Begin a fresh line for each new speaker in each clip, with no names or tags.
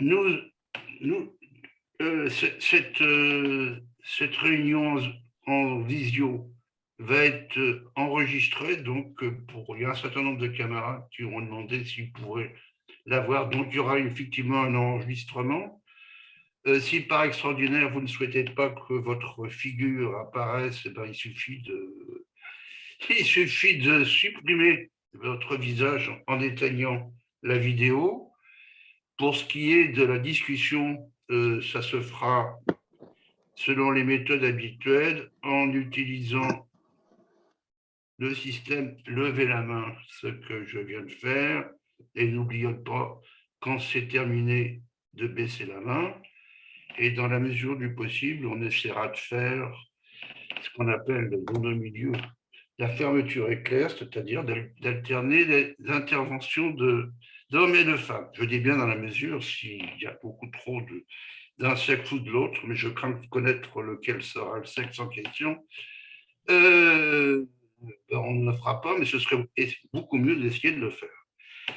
Nous, cette réunion en visio va être enregistrée, donc il y a un certain nombre de camarades qui ont demandé s'ils pourraient la voir. Donc il y aura effectivement un enregistrement. Si par extraordinaire vous ne souhaitez pas que votre figure apparaisse, eh ben, il suffit de supprimer votre visage en éteignant la vidéo. Pour ce qui est de la discussion, ça se fera selon les méthodes habituelles en utilisant le système lever la main, ce que je viens de faire, et n'oublions pas, quand c'est terminé, de baisser la main. Et dans la mesure du possible, on essaiera de faire ce qu'on appelle dans nos milieux la fermeture éclair, c'est-à-dire d'alterner les interventions d'hommes et de femmes. Je dis bien dans la mesure s'il y a beaucoup trop d'un sexe ou de l'autre, mais je crains de connaître lequel sera le sexe en question. On ne le fera pas, mais ce serait beaucoup mieux d'essayer de le faire.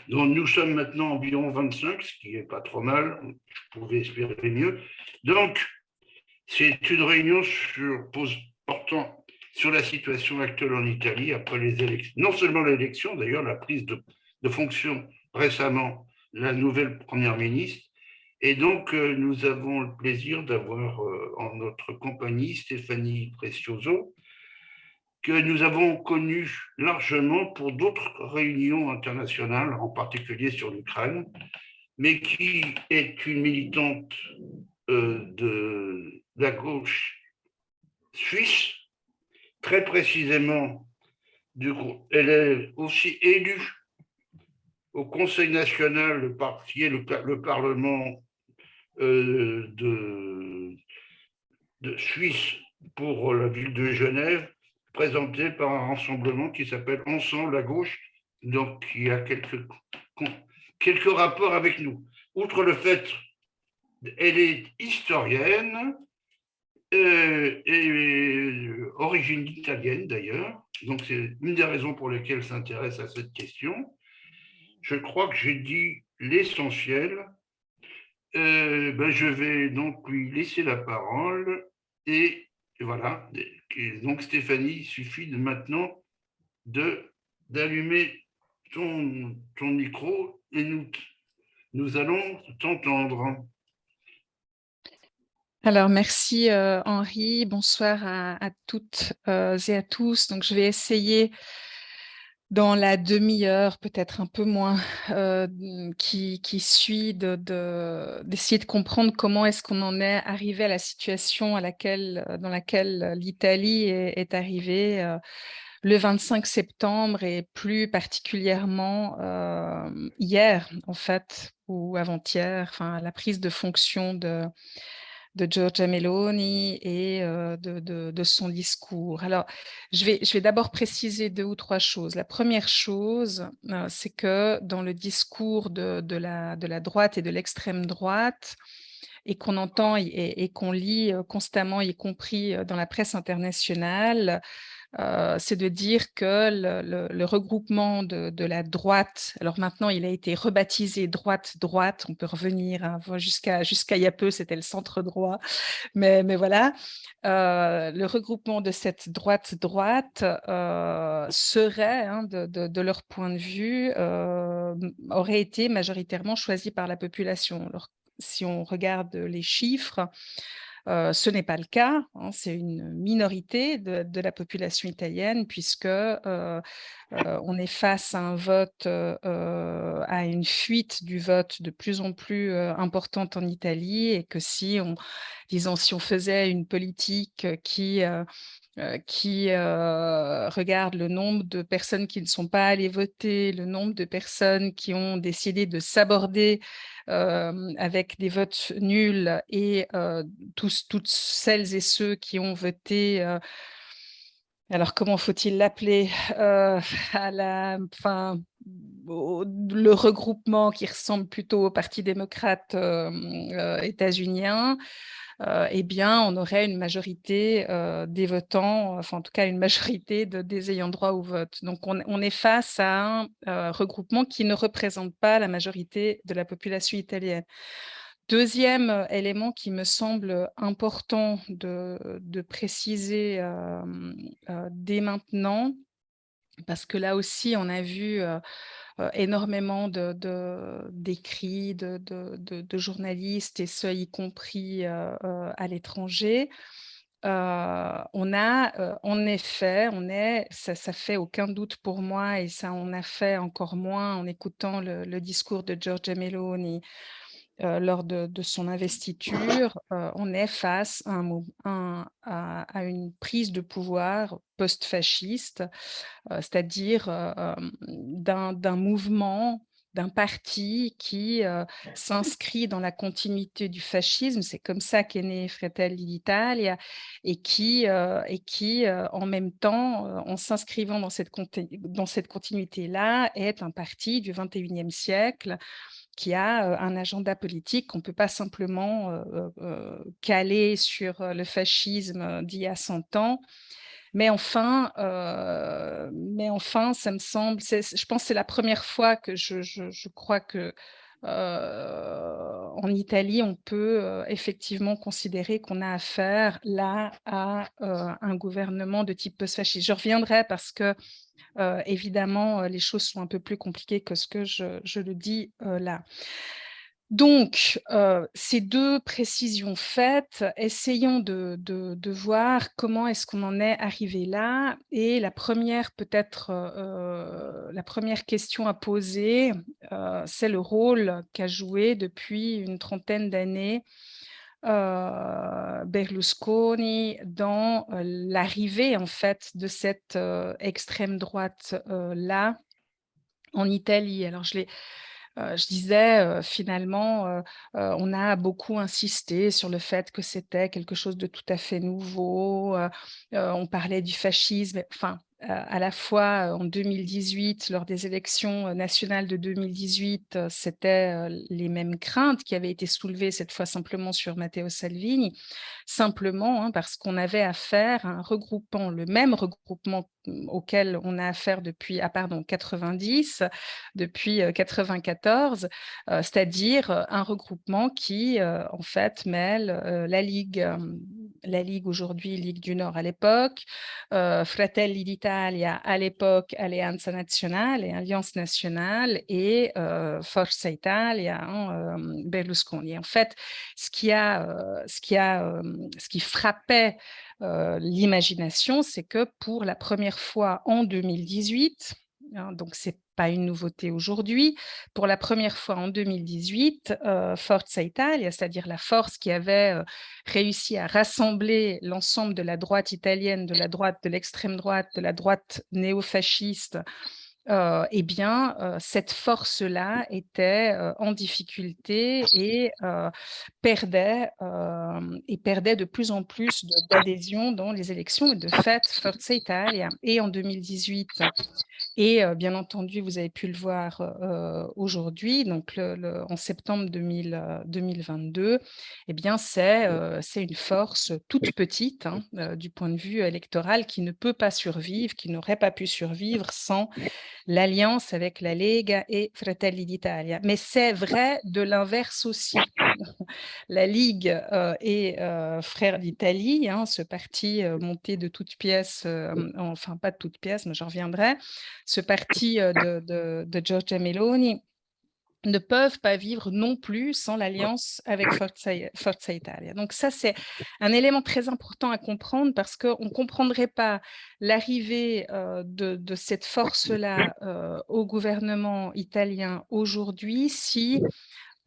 Donc nous sommes maintenant environ 25, ce qui n'est pas trop mal, je pouvais espérer mieux. Donc, c'est une réunion portant sur la situation actuelle en Italie après les élections. Non seulement l'élection, d'ailleurs, la prise de fonction récemment, la nouvelle première ministre. Et donc, nous avons le plaisir d'avoir en notre compagnie Stéphanie Precioso, que nous avons connue largement pour d'autres réunions internationales, en particulier sur l'Ukraine, mais qui est une militante de la gauche suisse, très précisément, elle est aussi élue au Conseil national, qui est le Parlement de Suisse pour la ville de Genève, présenté par un rassemblement qui s'appelle Ensemble la gauche, donc qui a quelques rapports avec nous. Outre le fait, elle est historienne, et origine italienne d'ailleurs, donc c'est une des raisons pour lesquelles elle s'intéresse à cette question. Je crois que j'ai dit l'essentiel. Je vais donc lui laisser la parole et voilà. Et donc Stéphanie, il suffit maintenant d'allumer ton micro et nous allons t'entendre.
Alors, merci Henri. Bonsoir à toutes et à tous. Donc, je vais essayer dans la demi-heure, peut-être un peu moins, qui suit, d'essayer de comprendre comment est-ce qu'on en est arrivé à la situation dans laquelle l'Italie est arrivée le 25 septembre et plus particulièrement hier, en fait, ou avant-hier, enfin, la prise de fonction de Giorgia Meloni et de son discours. Alors, je vais d'abord préciser 2 ou 3 choses. La première chose, c'est que dans le discours de la droite et de l'extrême droite, et qu'on entend et qu'on lit constamment, y compris dans la presse internationale, c'est de dire que le regroupement de la droite, alors maintenant il a été rebaptisé droite, on peut revenir jusqu'à il y a peu, c'était le centre droit, mais voilà, le regroupement de cette droite serait, de leur point de vue, aurait été majoritairement choisi par la population. Alors, si on regarde les chiffres, ce n'est pas le cas, c'est une minorité de la population italienne puisque on est face à un vote, à une fuite du vote de plus en plus importante en Italie et que si on faisait une politique qui regarde le nombre de personnes qui ne sont pas allées voter, le nombre de personnes qui ont décidé de s'aborder avec des votes nuls et toutes celles et ceux qui ont voté, alors comment faut-il l'appeler, le regroupement qui ressemble plutôt au Parti démocrate états-unien, eh bien, on aurait une majorité des votants, enfin en tout cas une majorité des ayants droit au vote. Donc on est face à un regroupement qui ne représente pas la majorité de la population italienne. Deuxième élément qui me semble important de préciser dès maintenant, parce que là aussi on a vu énormément d'écrits de journalistes, et ce, y compris à l'étranger. On a en effet, ça fait aucun doute pour moi, et ça en a fait encore moins en écoutant le discours de Giorgia Meloni lors de son investiture. On est face à, à une prise de pouvoir post-fasciste, c'est-à-dire d'un mouvement, d'un parti qui s'inscrit dans la continuité du fascisme. C'est comme ça qu'est né Fratelli d'Italia, et qui, en même temps, en s'inscrivant dans dans cette continuité-là, est un parti du 21e siècle qui a un agenda politique qu'on ne peut pas simplement caler sur le fascisme d'il y a 100 ans. Mais enfin, ça me semble, je pense que c'est la première fois que je crois que en Italie, on peut effectivement considérer qu'on a affaire là à un gouvernement de type post-fasciste. Je reviendrai parce que évidemment, les choses sont un peu plus compliquées que ce que je le dis là. Donc, ces 2 précisions faites, essayons de voir comment est-ce qu'on en est arrivé là. Et la première peut-être, la première question à poser, c'est le rôle qu'a joué depuis une trentaine d'années Berlusconi dans l'arrivée en fait de cette extrême droite là en Italie. Alors je disais, finalement, on a beaucoup insisté sur le fait que c'était quelque chose de tout à fait nouveau, on parlait du fascisme, enfin, à la fois, en 2018, lors des élections, nationales de 2018, c'était, les mêmes craintes qui avaient été soulevées, cette fois simplement sur Matteo Salvini. Simplement, hein, parce qu'on avait affaire à un regroupement, le même regroupement, auquel on a affaire depuis, 90, depuis 94, c'est-à-dire un regroupement qui, en fait, mêle la Ligue aujourd'hui, Ligue du Nord à l'époque, Fratelli d'Italia à l'époque, Alleanza Nazionale et Alliance Nationale, et Forza Italia, hein, Berlusconi. En fait, ce qui frappait l'imagination, c'est que pour la première fois en 2018, hein, donc c'est pas une nouveauté aujourd'hui, pour la première fois en 2018, Forza Italia, c'est-à-dire la force qui avait réussi à rassembler l'ensemble de la droite italienne, de la droite de l'extrême droite, de la droite néofasciste, eh bien, cette force-là était en difficulté et perdait de plus en plus d'adhésion dans les élections. Et de fait, Forza Italia, et en 2018, et bien entendu, vous avez pu le voir aujourd'hui, donc en septembre 2022, eh bien, c'est une force toute petite, hein, du point de vue électoral, qui ne peut pas survivre, qui n'aurait pas pu survivre sans l'alliance avec la Lega et Fratelli d'Italia. Mais c'est vrai de l'inverse aussi. La Ligue et Frères d'Italie, hein, ce parti monté de toutes pièces, enfin pas de toutes pièces, mais j'en reviendrai, ce parti de Giorgia Meloni, ne peuvent pas vivre non plus sans l'alliance avec Forza Italia. Donc ça, c'est un élément très important à comprendre, parce qu'on ne comprendrait pas l'arrivée de cette force-là au gouvernement italien aujourd'hui si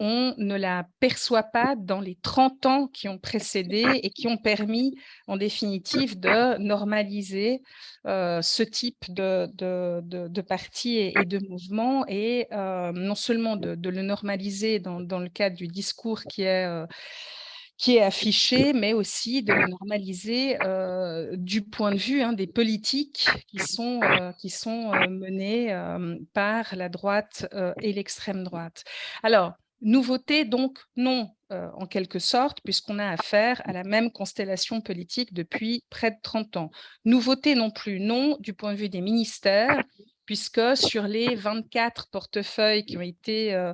on ne la perçoit pas dans les 30 ans qui ont précédé et qui ont permis, en définitive, de normaliser ce type de parti et de mouvement, et non seulement de le normaliser dans le cadre du discours qui est affiché, mais aussi de le normaliser du point de vue des politiques qui sont menées par la droite et l'extrême droite. Alors, nouveauté, donc non, en quelque sorte, puisqu'on a affaire à la même constellation politique depuis près de 30 ans. Nouveauté non plus, non, du point de vue des ministères, puisque sur les 24 portefeuilles qui ont été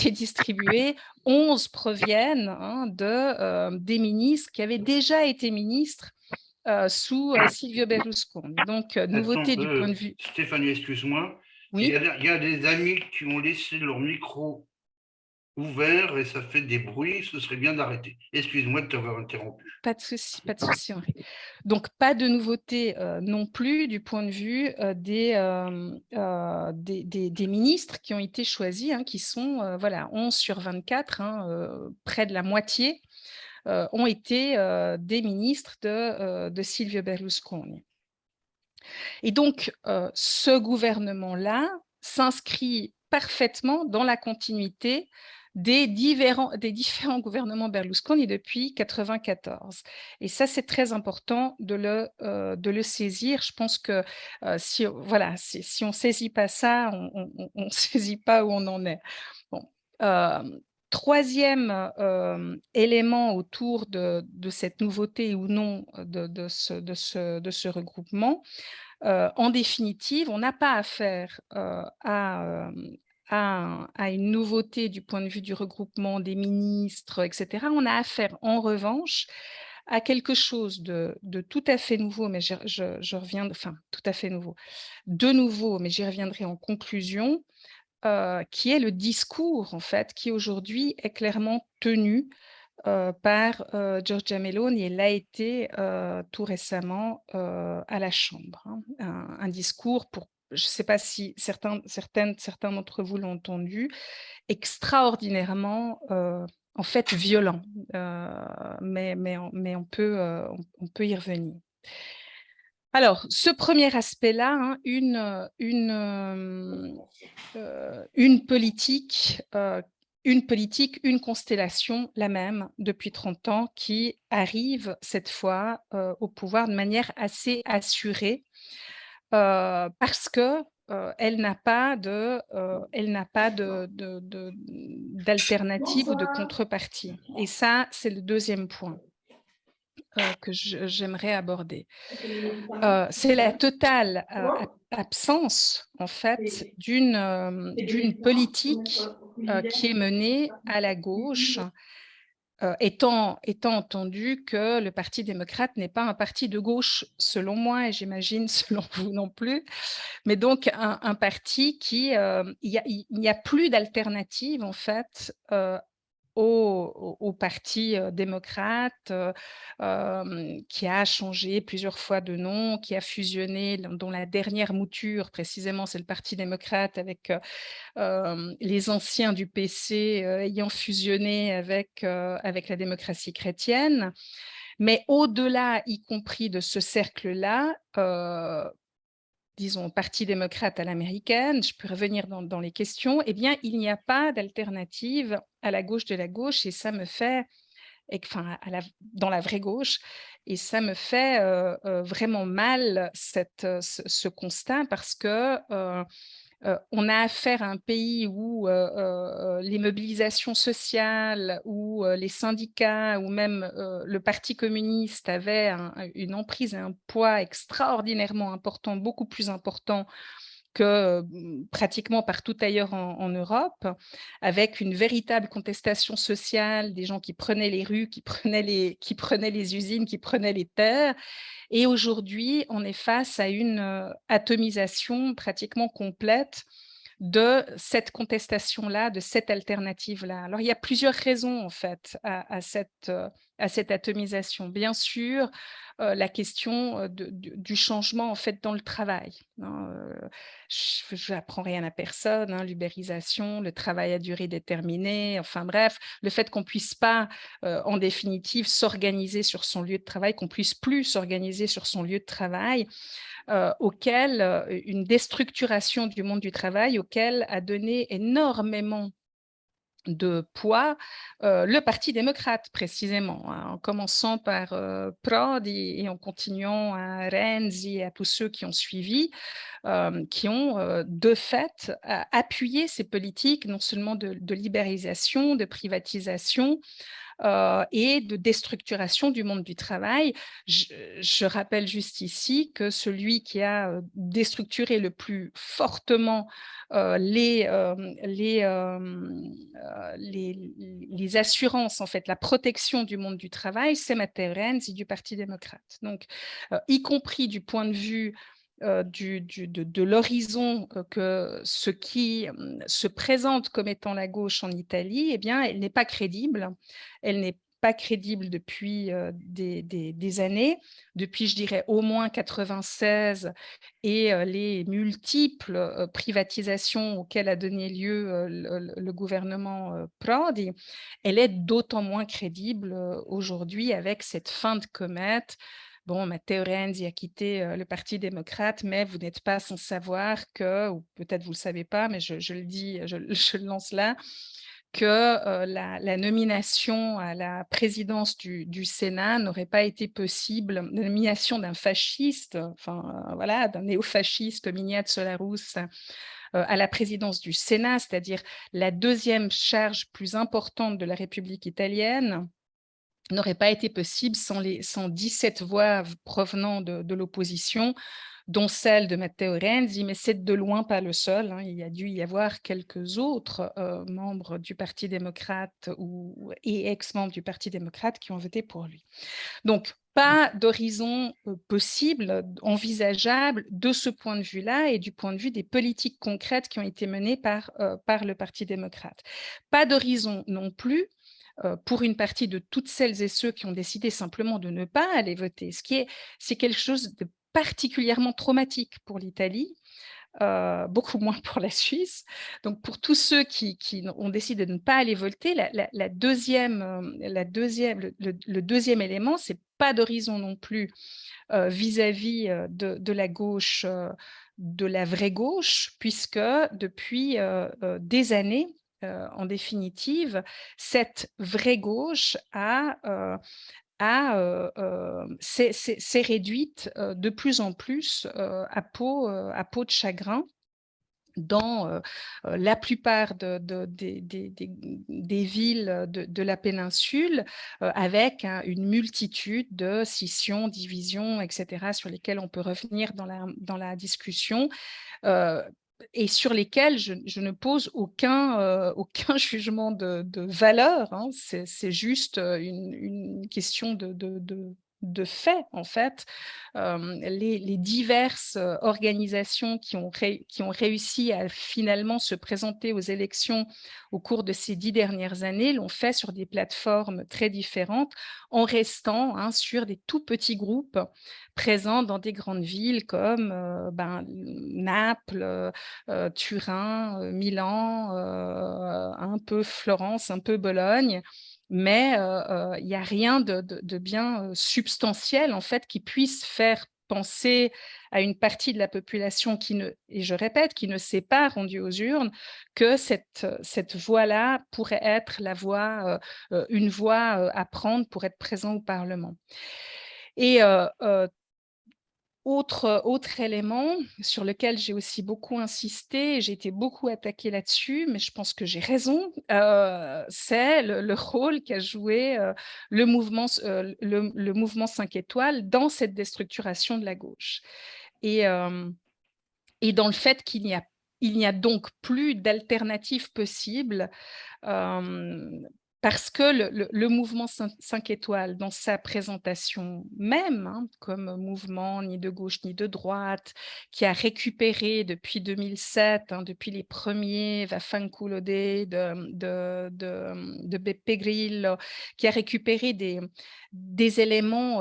distribués, 11 proviennent des ministres qui avaient déjà été ministres sous Silvio Berlusconi. Donc,
Attends,
nouveauté du point de vue…
Stéphanie, excuse-moi.
Oui,
Il y a des amis qui ont laissé leur micro ouvert et ça fait des bruits, ce serait bien d'arrêter. Excuse-moi de t'avoir interrompu.
pas de souci, Henri. Donc, pas de nouveauté non plus du point de vue des ministres qui ont été choisis, qui sont 11 sur 24, près de la moitié, ont été des ministres de Silvio Berlusconi. Et donc, ce gouvernement-là s'inscrit parfaitement dans la continuité des différents gouvernements Berlusconi depuis 1994. Et ça, c'est très important de le saisir. Je pense que si on ne saisit pas ça, on ne saisit pas où on en est. Bon. Troisième élément autour de cette nouveauté ou non de ce regroupement, en définitive, on n'a pas affaire à une nouveauté du point de vue du regroupement des ministres, etc. On a affaire, en revanche, à quelque chose de tout à fait nouveau, mais je reviens, enfin, tout à fait nouveau, de nouveau, mais j'y reviendrai en conclusion, qui est le discours, en fait, qui aujourd'hui est clairement tenu par Giorgia Meloni et l'a été tout récemment à la Chambre. Un discours, je ne sais pas si certains d'entre vous l'ont entendu, extraordinairement en fait violent, mais on peut y revenir. Alors, ce premier aspect-là, une politique, une constellation, la même, depuis 30 ans, qui arrive cette fois au pouvoir de manière assez assurée, parce que elle n'a pas d'alternative ou de contrepartie. Et ça, c'est le deuxième point que j'aimerais aborder. C'est la totale absence, en fait, d'une politique qui est menée à la gauche, étant entendu que le Parti démocrate n'est pas un parti de gauche, selon moi, et j'imagine selon vous non plus, mais donc un parti qui… il n'y a plus d'alternative, en fait, au parti démocrate, qui a changé plusieurs fois de nom, qui a fusionné, dont la dernière mouture, précisément, c'est le Parti démocrate, avec les anciens du PC ayant fusionné avec la démocratie chrétienne. Mais au-delà, y compris de ce cercle-là, disons, Parti démocrate à l'américaine, je peux revenir dans les questions, eh bien, il n'y a pas d'alternative à la gauche de la gauche, et ça me fait, enfin, dans la vraie gauche, et ça me fait vraiment mal, ce constat, parce que on a affaire à un pays où les mobilisations sociales, où les syndicats, ou même le Parti communiste avaient une emprise et un poids extraordinairement important, beaucoup plus important que pratiquement partout ailleurs en Europe, avec une véritable contestation sociale, des gens qui prenaient les rues, qui prenaient les usines, qui prenaient les terres. Et aujourd'hui, on est face à une atomisation pratiquement complète de cette contestation-là, de cette alternative-là. Alors, il y a plusieurs raisons, en fait, à cette atomisation. Bien sûr, la question du changement, en fait, dans le travail. Je n'apprends rien à personne, l'ubérisation, le travail à durée déterminée, enfin bref, le fait qu'on ne puisse pas, en définitive, s'organiser sur son lieu de travail, qu'on ne puisse plus s'organiser sur son lieu de travail, une déstructuration du monde du travail auquel a donné énormément de poids, le Parti démocrate précisément, hein, en commençant par, Prodi et en continuant à Renzi et à tous ceux qui ont suivi, qui ont, de fait, appuyé ces politiques non seulement de libéralisation, de privatisation, et de déstructuration du monde du travail. Je je rappelle juste ici que celui qui a, déstructuré le plus fortement, les assurances, en fait, la protection du monde du travail, c'est Matteo Renzi du Parti démocrate. Donc, y compris du point de vue, de l'horizon, que ce qui, se présente comme étant la gauche en Italie, eh bien, elle n'est pas crédible. Elle n'est pas crédible depuis, des années, depuis, je dirais, au moins 96 et les multiples, privatisations auxquelles a donné lieu, le gouvernement, Prodi. Elle est d'autant moins crédible, aujourd'hui avec cette fin de comète. Bon, Matteo Renzi a quitté, le Parti démocrate, mais vous n'êtes pas sans savoir que, ou peut-être vous ne le savez pas, mais je le dis, je le lance là, que, la nomination à la présidence du Sénat n'aurait pas été possible, la nomination d'un fasciste, enfin, voilà, d'un néofasciste, Mignatt Solarus, à la présidence du Sénat, c'est-à-dire la deuxième charge plus importante de la République italienne, n'aurait pas été possible sans 17 voix provenant de l'opposition, dont celle de Matteo Renzi, mais c'est de loin pas le seul, hein. Il y a dû y avoir quelques autres, membres du Parti démocrate et ex-membres du Parti démocrate qui ont voté pour lui. Donc pas d'horizon, possible, envisageable de ce point de vue-là et du point de vue des politiques concrètes qui ont été menées par le Parti démocrate. Pas d'horizon non plus, pour une partie de toutes celles et ceux qui ont décidé simplement de ne pas aller voter, c'est quelque chose de particulièrement traumatique pour l'Italie, beaucoup moins pour la Suisse. Donc pour tous ceux qui ont décidé de ne pas aller voter, la 2e, le 2e élément, c'est pas d'horizon non plus, vis-à-vis, de la gauche, de la vraie gauche, puisque depuis, des années, en définitive, cette vraie gauche s'est réduite, de plus en plus, à peau de chagrin dans, la plupart des villes de la péninsule, avec une multitude de scissions, divisions et cetera, sur lesquelles on peut revenir dans la discussion, heu et sur lesquelles je ne pose aucun jugement de valeur, hein. C'est juste, une question de fait, en fait. Les diverses, organisations qui ont réussi à finalement se présenter aux élections au cours de ces 10 dernières années l'ont fait sur des plateformes très différentes, en restant, hein, sur des tout petits groupes présents dans des grandes villes comme, Naples, Turin, Milan, un peu Florence, un peu Bologne, mais il y a rien de bien, substantiel, en fait, qui puisse faire penser à une partie de la population qui ne et je répète, qui ne s'est pas rendue aux urnes, que cette voie-là pourrait être la voie, une voie, à prendre pour être présent au parlement. Et autre élément sur lequel j'ai aussi beaucoup insisté, j'ai été beaucoup attaquée là-dessus, mais je pense que j'ai raison, c'est le rôle qu'a joué, le mouvement 5 étoiles dans cette déstructuration de la gauche et dans le fait il n'y a donc plus d'alternative possible. Hem, Parce que le mouvement 5 étoiles, dans sa présentation même, hein, comme mouvement ni de gauche ni de droite, qui a récupéré depuis 2007, hein, depuis les premiers Vaffanculo Day de Beppe Grillo, qui a récupéré des éléments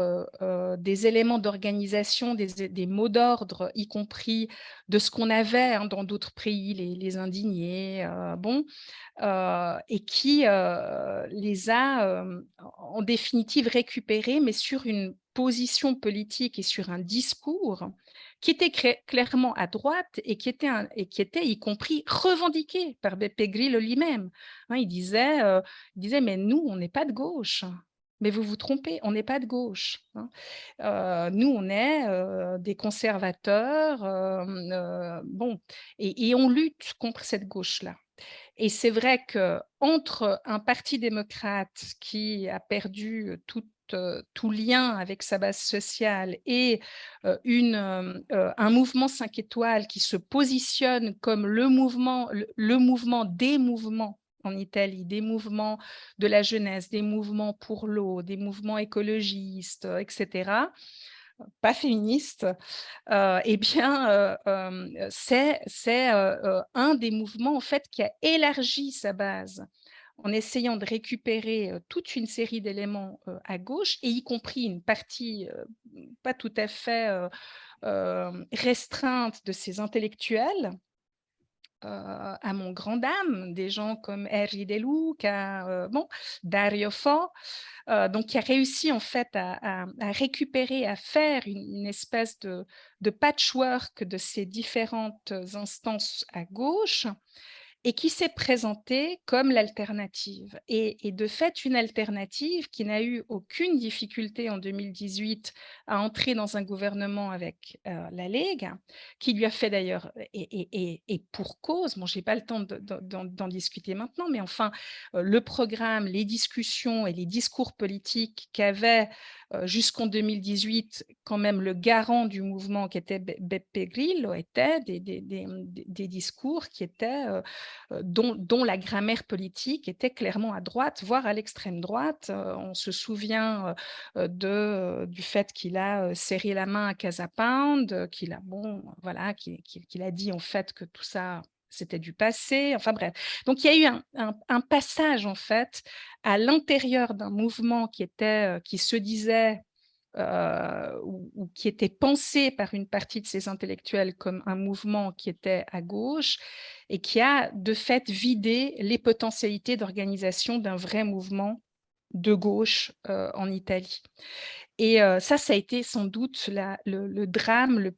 d'organisation, des mots d'ordre, y compris de ce qu'on avait, hein, dans d'autres pays, les indignés, bon, et qui, les a, en définitive récupérés, mais sur une position politique et sur un discours qui était clairement à droite et qui était y compris revendiqué par Beppe Grillo lui-même. Hein, il disait: «Mais nous, on n'est pas de gauche. Mais vous vous trompez, on n'est pas de gauche, hein. Nous, on est, des conservateurs, bon et on lutte contre cette gauche-là». Et c'est vrai qu'entre un parti démocrate qui a perdu, tout lien avec sa base sociale et un mouvement 5 étoiles qui se positionne comme le mouvement des mouvements en Italie, des mouvements de la jeunesse, des mouvements pour l'eau, des mouvements écologistes, et cetera, pas féministes, et bien, c'est un des mouvements, en fait, qui a élargi sa base en essayant de récupérer, toute une série d'éléments, à gauche et y compris une partie, pas tout à fait, restreinte de ses intellectuels, à mon grand dam, des gens comme Henri De Luca, bon, Dario Fo, donc qui a réussi en fait à récupérer, à faire une espèce de patchwork de ces différentes instances à gauche et qui s'est présentée comme l'alternative et de fait une alternative qui n'a eu aucune difficulté en 2018 à entrer dans un gouvernement avec, la Lega, qui lui a fait d'ailleurs et pour cause, bon j'ai pas le temps d'en discuter maintenant, mais enfin, le programme, les discussions et les discours politiques qu'avait, jusqu'en 2018 quand même le garant du mouvement qui était Beppe Grillo étaient des discours qui étaient, dont la grammaire politique était clairement à droite, voire à l'extrême droite. On se souvient du fait qu'il a serré la main à Casa Pound, qu'il a, bon, voilà, qu'il a dit en fait que tout ça, c'était du passé. Enfin bref. Donc il y a eu un passage en fait à l'intérieur d'un mouvement qui se disait ou qui était pensé par une partie de ces intellectuels comme un mouvement qui était à gauche et qui a de fait vidé les potentialités d'organisation d'un vrai mouvement de gauche en Italie. Et ça a été sans doute le drame le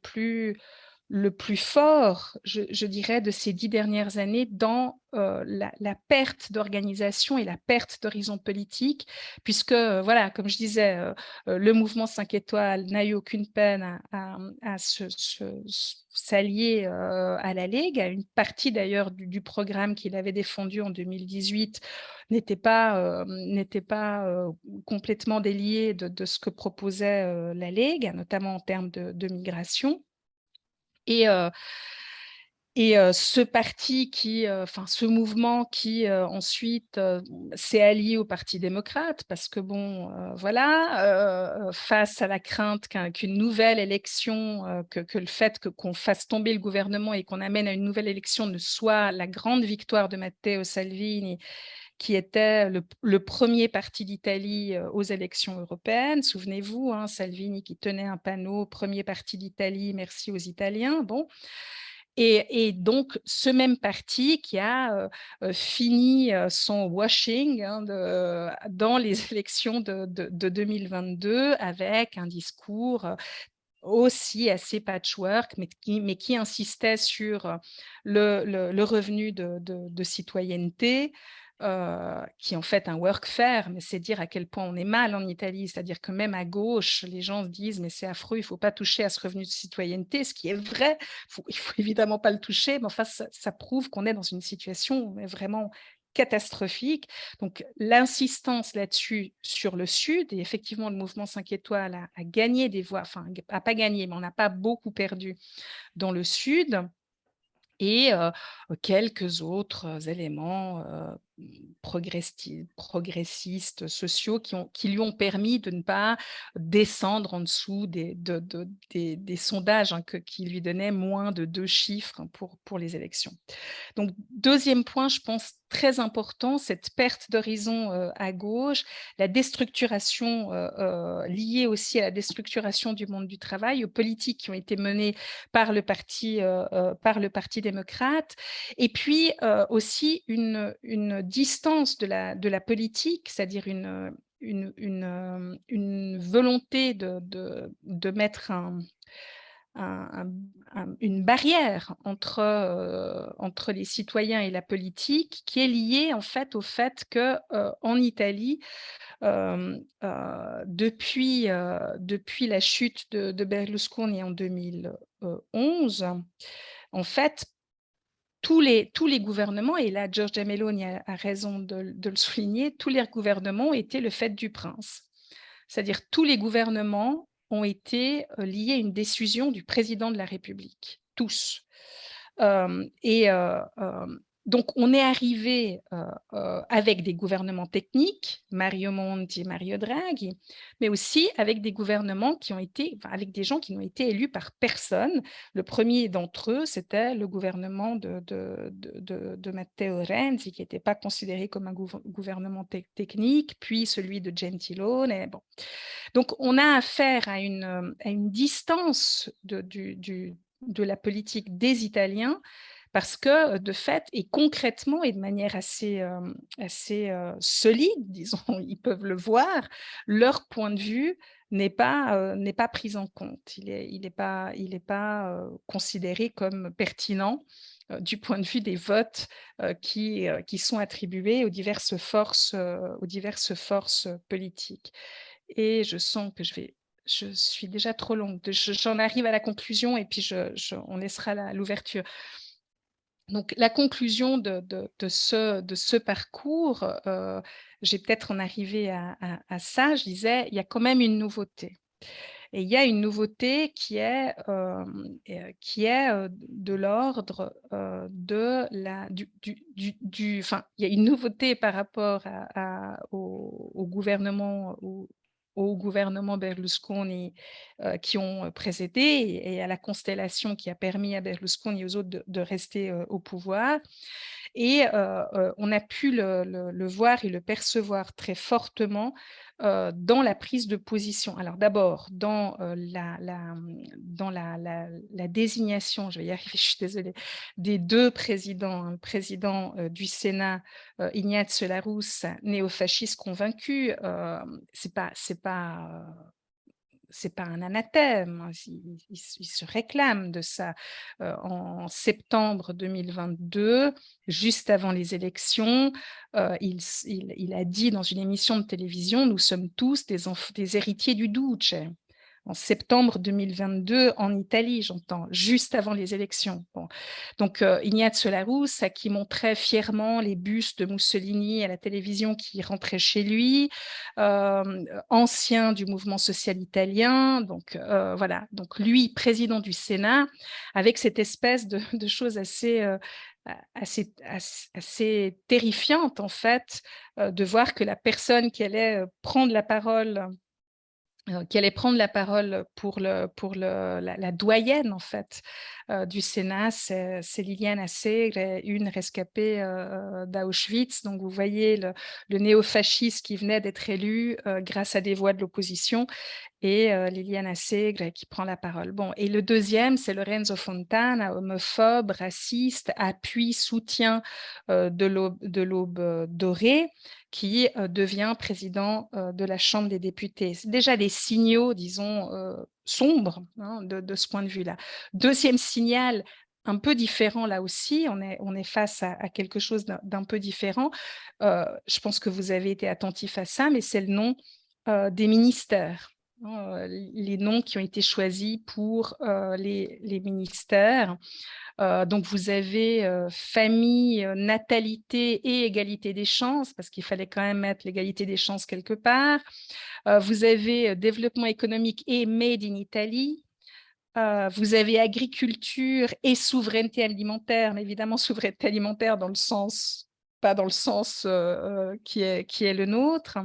plus fort, je dirais, de ces 10 dernières années dans, la perte d'organisation et la perte d'horizon politique puisque, voilà, comme je disais, le mouvement 5 étoiles n'a eu aucune peine à s'allier, à la Ligue, à une partie d'ailleurs du programme qu'il avait défendu en 2018 n'était pas, complètement délié de ce que proposait, la Ligue, notamment en termes de migration. Et ce parti enfin ce mouvement qui, ensuite, s'est allié au Parti démocrate parce que bon, voilà, face à la crainte qu'une nouvelle élection, que le fait qu'on fasse tomber le gouvernement et qu'on amène à une nouvelle élection ne soit la grande victoire de Matteo Salvini, qui était le 1er parti d'Italie, aux élections européennes. Souvenez-vous, hein, Salvini qui tenait un panneau: «1er parti d'Italie, merci aux Italiens». Bon, et donc ce même parti qui a, fini, son washing, hein, dans les élections de 2022 avec un discours, aussi assez patchwork, mais qui insistait sur, le revenu de citoyenneté, qui est en fait un workfare, mais c'est dire à quel point on est mal en Italie. C'est-à-dire que même à gauche, les gens se disent: «Mais c'est affreux, il ne faut pas toucher à ce revenu de citoyenneté», ce qui est vrai. Il faut évidemment pas le toucher, mais enfin ça prouve qu'on est dans une situation vraiment catastrophique. Donc l'insistance là-dessus sur le sud et effectivement le mouvement 5 étoiles a gagné des voix, enfin a pas gagné, mais on n'a pas beaucoup perdu dans le sud et quelques autres éléments, progressistes, sociaux qui lui ont permis de ne pas descendre en dessous des sondages, hein, qui lui donnaient moins de 2 chiffres pour les élections. Donc, deuxième point, je pense très important, cette perte d'horizon, à gauche, la déstructuration, liée aussi à la déstructuration du monde du travail, aux politiques qui ont été menées par le parti démocrate et puis, aussi une distance de la politique, c'est-à-dire une volonté de mettre une barrière entre les citoyens et la politique qui est liée en fait au fait que en Italie, depuis la chute de Berlusconi en 2011, en fait, tous les gouvernements, et là Giorgia Meloni a raison de le souligner, tous les gouvernements étaient le fait du prince. C'est-à-dire tous les gouvernements ont été liés à une décision du président de la République, tous. Donc on est arrivé avec des gouvernements techniques, Mario Monti et Mario Draghi, mais aussi avec des gouvernements avec des gens qui n'ont été élus par personne. Le premier d'entre eux, c'était le gouvernement de Matteo Renzi, qui n'était pas considéré comme un gouvernement technique, puis celui de Gentiloni. Bon. Donc on a affaire à une distance de la politique des Italiens, parce que de fait et concrètement et de manière assez solide, disons, ils peuvent le voir, leur point de vue n'est pas pris en compte. Il n'est pas considéré comme pertinent du point de vue des votes qui sont attribués aux diverses forces politiques. Et je sens que je suis déjà trop longue. J'en arrive à la conclusion et puis on laissera l'ouverture. Donc, la conclusion de ce parcours, j'ai peut-être en arrivé à ça, je disais, il y a quand même une nouveauté. Et il y a une nouveauté qui est de l'ordre enfin, il y a une nouveauté par rapport au gouvernement Berlusconi qui ont précédé et à la constellation qui a permis à Berlusconi et aux autres de rester au pouvoir. Et on a pu le voir et le percevoir très fortement dans la prise de position. Alors d'abord, dans la désignation, je vais y arriver, je suis désolée, des deux présidents, le président du Sénat, Ignazio La Russa, néofasciste convaincu, c'est pas un anathème, hein, il se réclame de ça. En septembre 2022, juste avant les élections, il a dit dans une émission de télévision: «Nous sommes tous des héritiers du Duce». En septembre 2022, en Italie, j'entends, juste avant les élections. Bon. Donc, Ignazio La Russa, qui montrait fièrement les bustes de Mussolini à la télévision qui rentraient chez lui, ancien du mouvement social italien, donc voilà. Donc lui, président du Sénat, avec cette espèce de chose assez terrifiante, en fait, de voir que la personne qui allait prendre la parole pour la doyenne, en fait, du Sénat, c'est Liliana Segre, une rescapée d'Auschwitz. Donc, vous voyez le néofasciste qui venait d'être élu grâce à des voix de l'opposition, et Liliana Segre qui prend la parole. Bon, et le deuxième, c'est Lorenzo Fontana, homophobe, raciste, appui, soutien de l'Aube dorée, qui devient président de la Chambre des députés. C'est déjà des signaux, disons, sombres, hein, de ce point de vue-là. Deuxième signal, un peu différent là aussi, on est face à quelque chose d'un peu différent. Je pense que vous avez été attentif à ça, mais c'est le nom des ministères. Les noms qui ont été choisis pour les ministères. Donc, vous avez famille, natalité et égalité des chances, parce qu'il fallait quand même mettre l'égalité des chances quelque part. Vous avez développement économique et Made in Italy. Vous avez agriculture et souveraineté alimentaire, mais évidemment souveraineté alimentaire dans le sens, pas dans le sens qui est le nôtre.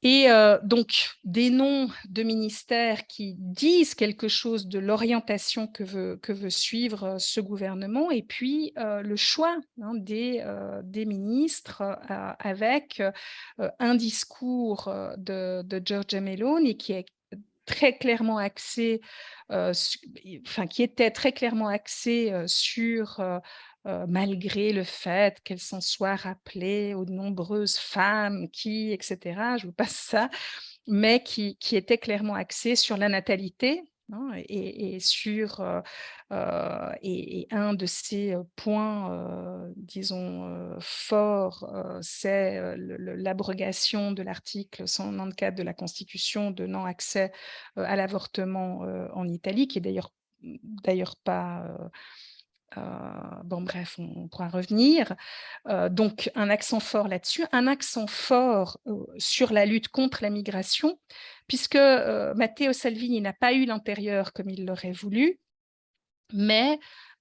Et donc, des noms de ministères qui disent quelque chose de l'orientation que veut suivre ce gouvernement, et puis le choix, hein, des ministres avec un discours de Giorgia Meloni qui est très clairement axé, qui était très clairement axé sur malgré le fait qu'elle s'en soit rappelée aux nombreuses femmes qui, etc., je vous passe ça, mais qui était clairement axée sur la natalité, hein, et un de ces points, disons, forts, c'est l'abrogation de l'article 194 de la Constitution donnant accès à l'avortement en Italie, qui est d'ailleurs pas bon bref, on pourra revenir. Donc un accent fort là-dessus, un accent fort sur la lutte contre la migration, puisque Matteo Salvini n'a pas eu l'intérieur comme il l'aurait voulu, mais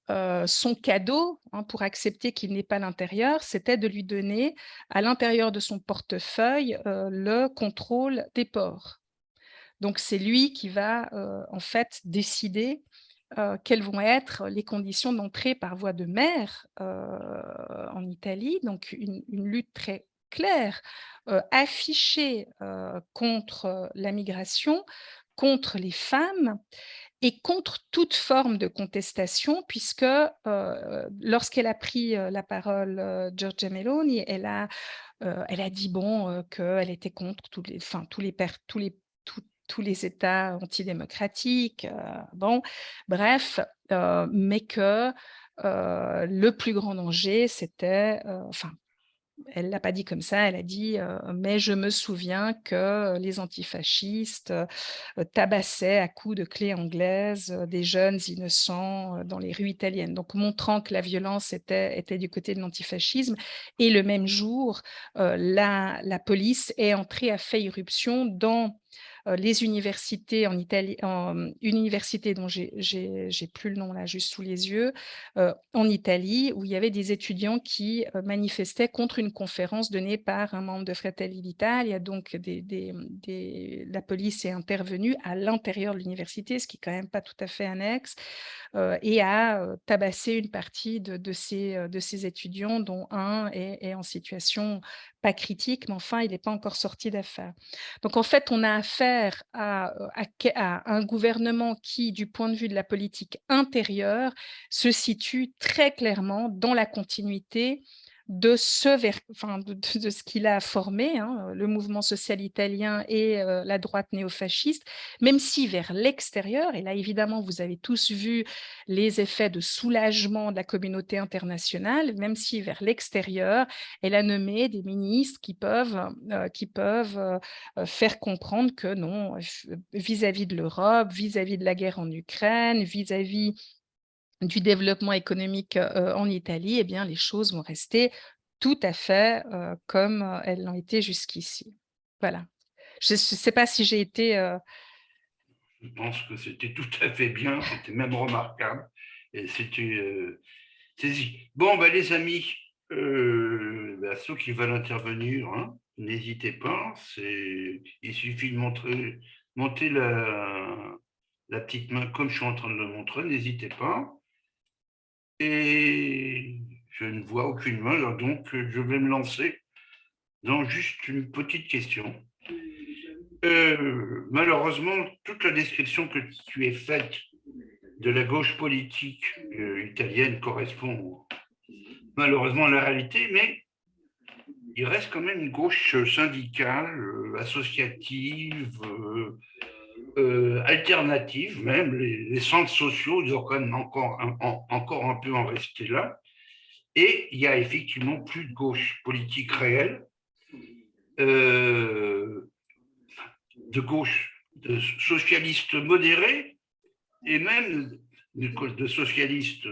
son cadeau, hein, pour accepter qu'il n'ait pas l'intérieur, c'était de lui donner à l'intérieur de son portefeuille le contrôle des ports. Donc c'est lui qui va en fait décider quelles vont être les conditions d'entrée par voie de mer en Italie. Donc une lutte très claire, affichée contre la migration, contre les femmes et contre toute forme de contestation, puisque lorsqu'elle a pris la parole, Giorgia Meloni, elle a dit bon, qu'elle était contre tous les États antidémocratiques, bon, bref, mais que le plus grand danger, c'était, enfin, elle ne l'a pas dit comme ça, elle a dit mais je me souviens que les antifascistes tabassaient à coups de clés anglaises des jeunes innocents dans les rues italiennes. Donc, montrant que la violence était du côté de l'antifascisme. Et le même jour, la police est entrée, a fait irruption dans les universités en Italie, une université dont j'ai plus le nom là, juste sous les yeux, en Italie, où il y avait des étudiants qui manifestaient contre une conférence donnée par un membre de Fratelli d'Italia. Donc, la police est intervenue à l'intérieur de l'université, ce qui est quand même pas tout à fait annexe, et a tabassé une partie de ces étudiants, dont un est en situation pas critique, mais enfin, il n'est pas encore sorti d'affaire. Donc, en fait, on a affaire à un gouvernement qui, du point de vue de la politique intérieure, se situe très clairement dans la continuité de ce qu'il a formé, hein, le mouvement social italien et la droite néofasciste, même si vers l'extérieur, et là évidemment vous avez tous vu les effets de soulagement de la communauté internationale, même si vers l'extérieur, elle a nommé des ministres qui peuvent faire comprendre que non, vis-à-vis de l'Europe, vis-à-vis de la guerre en Ukraine, vis-à-vis du développement économique en Italie, eh bien, les choses vont rester tout à fait comme elles l'ont été jusqu'ici. Voilà. Je ne sais pas si j'ai été...
Je pense que c'était tout à fait bien, c'était même remarquable. Et c'était saisi. Bon, ben, les amis, ceux qui veulent intervenir, hein, n'hésitez pas. Il suffit de monter la petite main comme je suis en train de le montrer, n'hésitez pas. Et je ne vois aucune main, donc je vais me lancer dans juste une petite question. Malheureusement, toute la description que tu as faite de la gauche politique italienne correspond malheureusement à la réalité, mais il reste quand même une gauche syndicale, associative, alternative, même les centres sociaux doivent quand même encore un peu en rester là. Et il y a effectivement plus de gauche politique réelle, de gauche, de socialistes modérés, et même de socialistes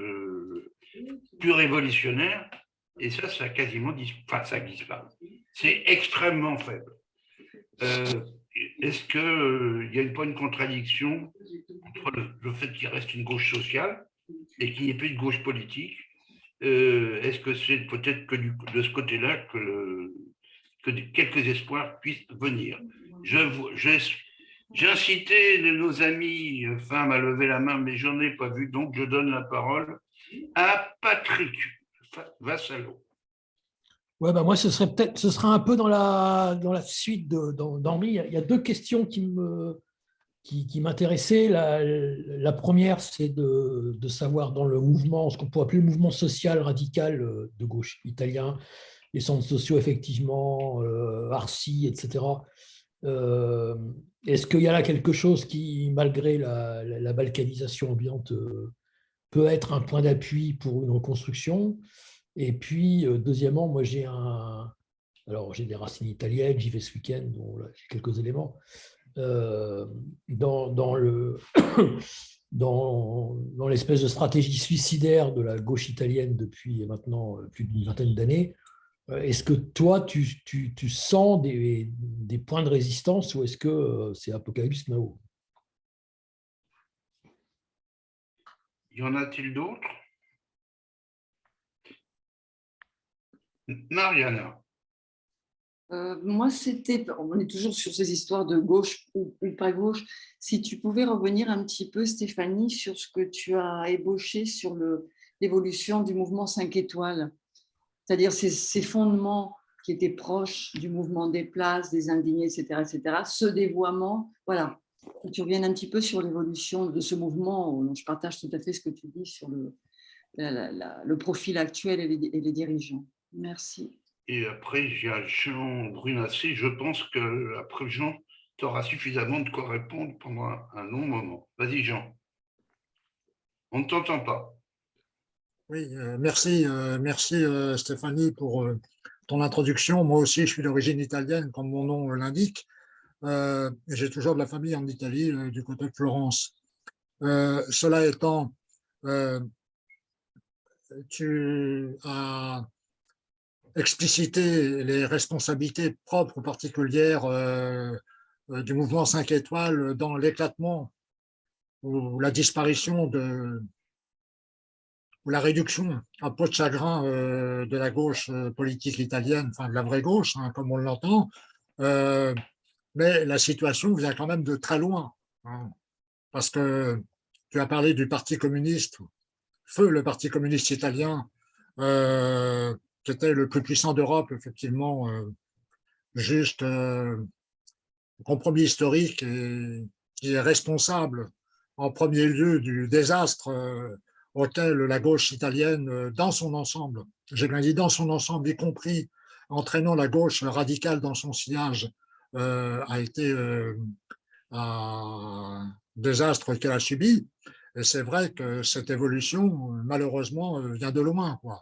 plus révolutionnaires. Et ça a quasiment disparu. C'est extrêmement faible. Est-ce qu'il y a pas une contradiction entre le fait qu'il reste une gauche sociale et qu'il n'y ait plus de gauche politique? Est-ce que c'est peut-être que de ce côté-là que quelques espoirs puissent venir? J'ai incité nos amis femmes à lever la main, mais je n'en ai pas vu, donc je donne la parole à Patrick Vassallo.
Ouais, bah moi, ce sera un peu dans la suite d'Henri. Il y a deux questions qui m'intéressaient. La première, c'est de savoir dans le mouvement, ce qu'on pourrait appeler le mouvement social radical de gauche italien, les centres sociaux, effectivement, Arci, etc. Euh, Est-ce qu'il y a là quelque chose qui, malgré la balkanisation ambiante, peut être un point d'appui pour une reconstruction? Et puis, deuxièmement, moi alors j'ai des racines italiennes, j'y vais ce week-end, donc là, j'ai quelques éléments. Euh, dans dans l'espèce de stratégie suicidaire de la gauche italienne depuis maintenant plus d'une vingtaine d'années, est-ce que toi, tu sens des points de résistance ou est-ce que c'est Apocalypse Now?
Y en a-t-il d'autres? Mariana.
Moi, on est toujours sur ces histoires de gauche ou pas gauche. Si tu pouvais revenir un petit peu, Stéphanie, sur ce que tu as ébauché sur l'évolution du mouvement 5 étoiles, c'est-à-dire ces fondements qui étaient proches du mouvement des places, des indignés, etc., ce dévoiement, voilà. Que tu reviennes un petit peu sur l'évolution de ce mouvement. Je partage tout à fait ce que tu dis sur le profil actuel et les dirigeants. Merci.
Et après, j'ai Jean Brunasset. Je pense qu'après, Jean, tu auras suffisamment de quoi répondre pendant un long moment. Vas-y, Jean. On ne t'entend pas.
Oui, merci, Stéphanie pour ton introduction. Moi aussi, je suis d'origine italienne, comme mon nom l'indique. J'ai toujours de la famille en Italie, du côté de Florence. Cela étant, tu as explicité les responsabilités propres ou particulières du mouvement 5 étoiles dans l'éclatement ou la disparition ou la réduction à peau de chagrin de la gauche politique italienne, enfin de la vraie gauche, hein, comme on l'entend. Mais la situation vient quand même de très loin, hein, parce que tu as parlé du Parti communiste, feu le Parti communiste italien, qui était le plus puissant d'Europe, effectivement, juste compromis historique et qui est responsable en premier lieu du désastre auquel la gauche italienne, dans son ensemble, j'ai bien dit dans son ensemble, y compris entraînant la gauche radicale dans son sillage, a été un désastre qu'elle a subi. Et c'est vrai que cette évolution, malheureusement, vient de loin, quoi.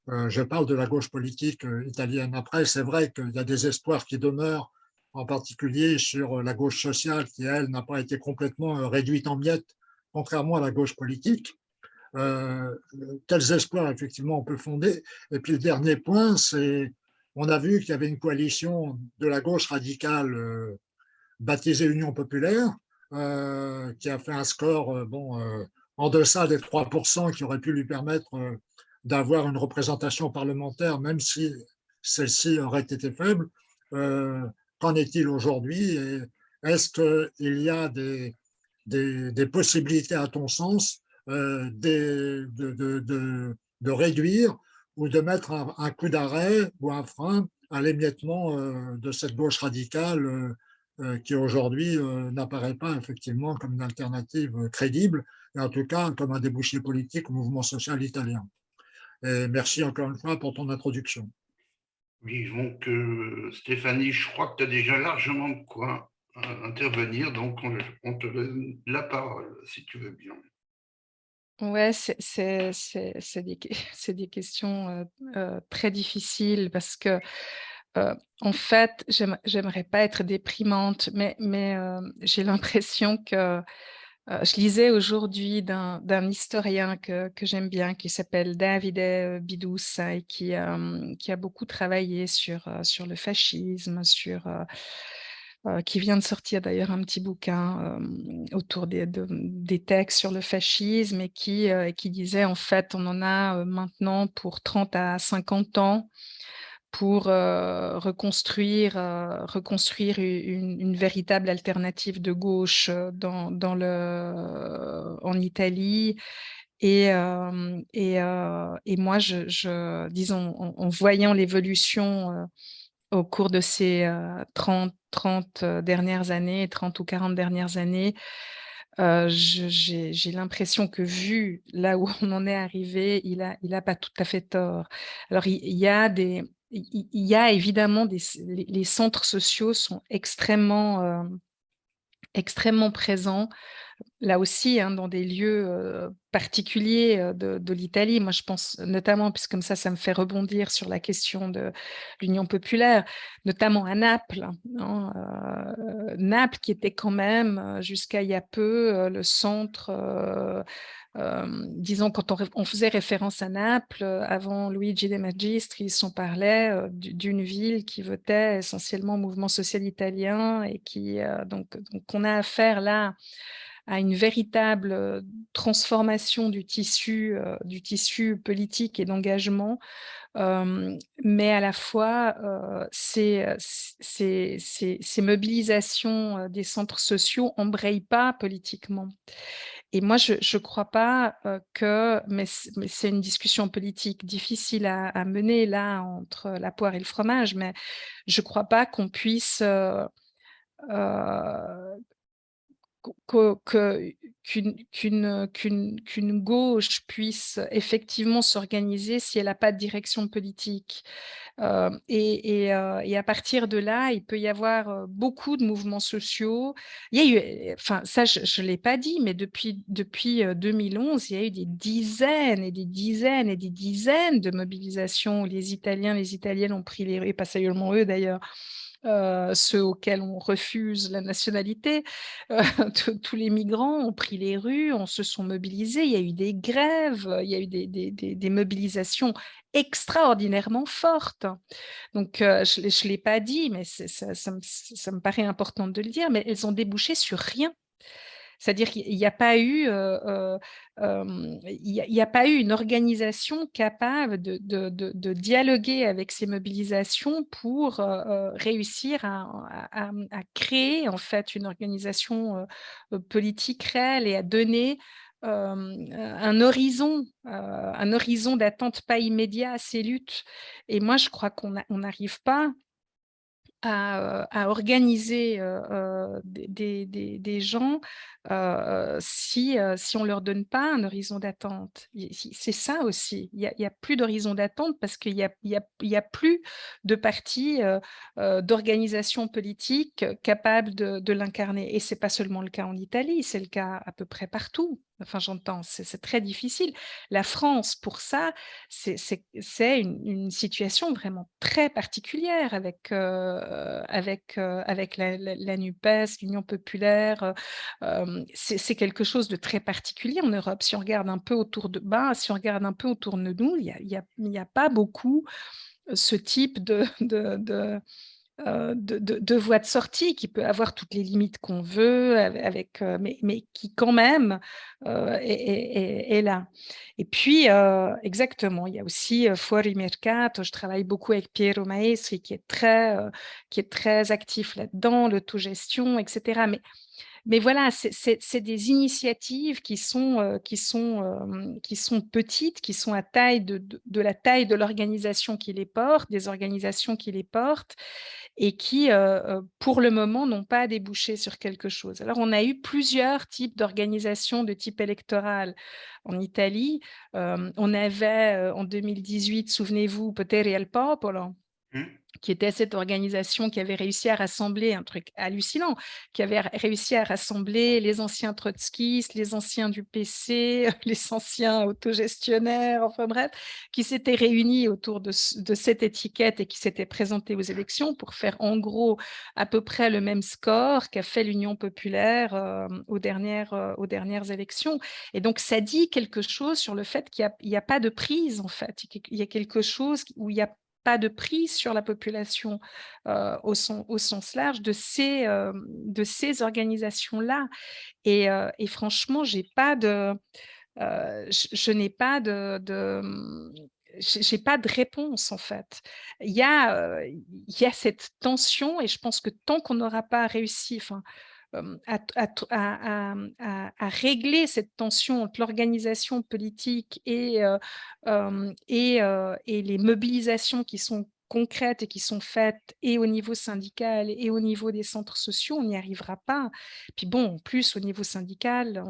Je parle de la gauche politique italienne. Après, c'est vrai qu'il y a des espoirs qui demeurent, en particulier sur la gauche sociale, qui, elle, n'a pas été complètement réduite en miettes, contrairement à la gauche politique. Quels espoirs, effectivement, on peut fonder. Et puis, le dernier point, c'est on a vu qu'il y avait une coalition de la gauche radicale baptisée Union populaire, qui a fait un score en deçà des 3% qui aurait pu lui permettre d'avoir une représentation parlementaire, même si celle-ci aurait été faible. Qu'en est-il aujourd'hui? Est-ce qu'il y a des possibilités, à ton sens, de réduire ou de mettre un coup d'arrêt ou un frein à l'émiettement de cette gauche radicale qui aujourd'hui n'apparaît pas effectivement comme une alternative crédible, et en tout cas comme un débouché politique au mouvement social italien. Et merci encore une fois pour ton introduction.
Oui, donc Stéphanie, je crois que tu as déjà largement de quoi intervenir, donc on te donne la parole, si tu veux bien.
Ouais, c'est des questions très difficiles parce que, en fait, j'aimerais pas être déprimante, mais j'ai l'impression que je lisais aujourd'hui d'un historien que j'aime bien, qui s'appelle Davide Bidussa et qui a beaucoup travaillé sur le fascisme, qui vient de sortir d'ailleurs un petit bouquin autour des textes sur le fascisme et qui disait en fait on en a maintenant pour 30 à 50 ans pour reconstruire une véritable alternative de gauche en Italie. Et moi, disons, en voyant l'évolution au cours de ces 30 dernières années, 30 ou 40 dernières années, j'ai l'impression que vu là où on en est arrivé, il a pas tout à fait tort. Alors il y a il y a évidemment les centres sociaux sont extrêmement présents, là aussi, hein, dans des lieux particuliers de l'Italie. Moi, je pense notamment, puisque comme ça me fait rebondir sur la question de l'Union populaire, notamment à Naples. Hein, Naples, qui était quand même, jusqu'à il y a peu, le centre, disons, quand on faisait référence à Naples, avant Luigi De Magistris, on parlait d'une ville qui votait essentiellement au mouvement social italien et qui, donc on a affaire là à une véritable transformation du tissu politique et d'engagement, mais à la fois ces mobilisations des centres sociaux n'embrayent pas politiquement. Et moi, je ne crois pas mais c'est une discussion politique difficile à mener là entre la poire et le fromage, mais je ne crois pas qu'on puisse euh, qu'une gauche puisse effectivement s'organiser si elle n'a pas de direction politique. Et à partir de là, il peut y avoir beaucoup de mouvements sociaux. Il y a eu, enfin ça je ne l'ai pas dit, mais depuis 2011, il y a eu des dizaines et des dizaines et des dizaines de mobilisations où les Italiens, les Italiennes ont pris les rues, et pas seulement eux d'ailleurs, ceux auxquels on refuse la nationalité, tous les migrants ont pris les rues, on se sont mobilisés, il y a eu des grèves, il y a eu des mobilisations extraordinairement fortes. Donc, je ne l'ai pas dit, mais ça me paraît important de le dire, mais elles ont débouché sur rien. C'est-à-dire qu'il n'y a pas eu, il y a pas eu une organisation capable de dialoguer avec ces mobilisations pour réussir à créer en fait une organisation politique réelle et à donner un horizon d'attente pas immédiat à ces luttes. Et moi, je crois qu'on n'arrive pas à organiser des gens si on ne leur donne pas un horizon d'attente. C'est ça aussi. Il y a plus d'horizon d'attente parce qu'il y a plus de partis d'organisation politique capables de l'incarner. Et ce n'est pas seulement le cas en Italie, c'est le cas à peu près partout. Enfin, j'entends, c'est très difficile. La France, pour ça, c'est une situation vraiment très particulière avec la NUPES, l'Union populaire. C'est quelque chose de très particulier en Europe. Si on regarde un peu autour de nous, il y a pas beaucoup ce type de voie de sortie qui peut avoir toutes les limites qu'on veut, mais qui quand même est là. Et puis, exactement, il y a aussi Fuori Mercato, je travaille beaucoup avec Piero Maestri qui est très actif là-dedans, l'autogestion, etc. Mais voilà, c'est des initiatives qui sont petites, qui sont à taille de la taille de l'organisation qui les porte, des organisations qui les portent, et qui, pour le moment, n'ont pas débouché sur quelque chose. Alors, on a eu plusieurs types d'organisations de type électoral en Italie. On avait en 2018, souvenez-vous, Potere al Popolo, qui était cette organisation qui avait réussi à rassembler un truc hallucinant, qui avait réussi à rassembler les anciens trotskistes, les anciens du PC, les anciens autogestionnaires, enfin bref, qui s'étaient réunis autour de cette étiquette et qui s'étaient présentés aux élections pour faire en gros à peu près le même score qu'a fait l'Union populaire aux dernières élections. Et donc, ça dit quelque chose sur le fait qu'il n'y a pas de prise, en fait. Il y a quelque chose où il n'y a pas de prise sur la population au sens large de ces organisations-là. Et franchement, je n'ai pas de j'ai pas de réponse en fait. Il y a cette tension et je pense que tant qu'on n'aura pas réussi, à régler cette tension entre l'organisation politique et les mobilisations qui sont concrètes et qui sont faites et au niveau syndical et au niveau des centres sociaux, on n'y arrivera pas. Puis bon, en plus, au niveau syndical,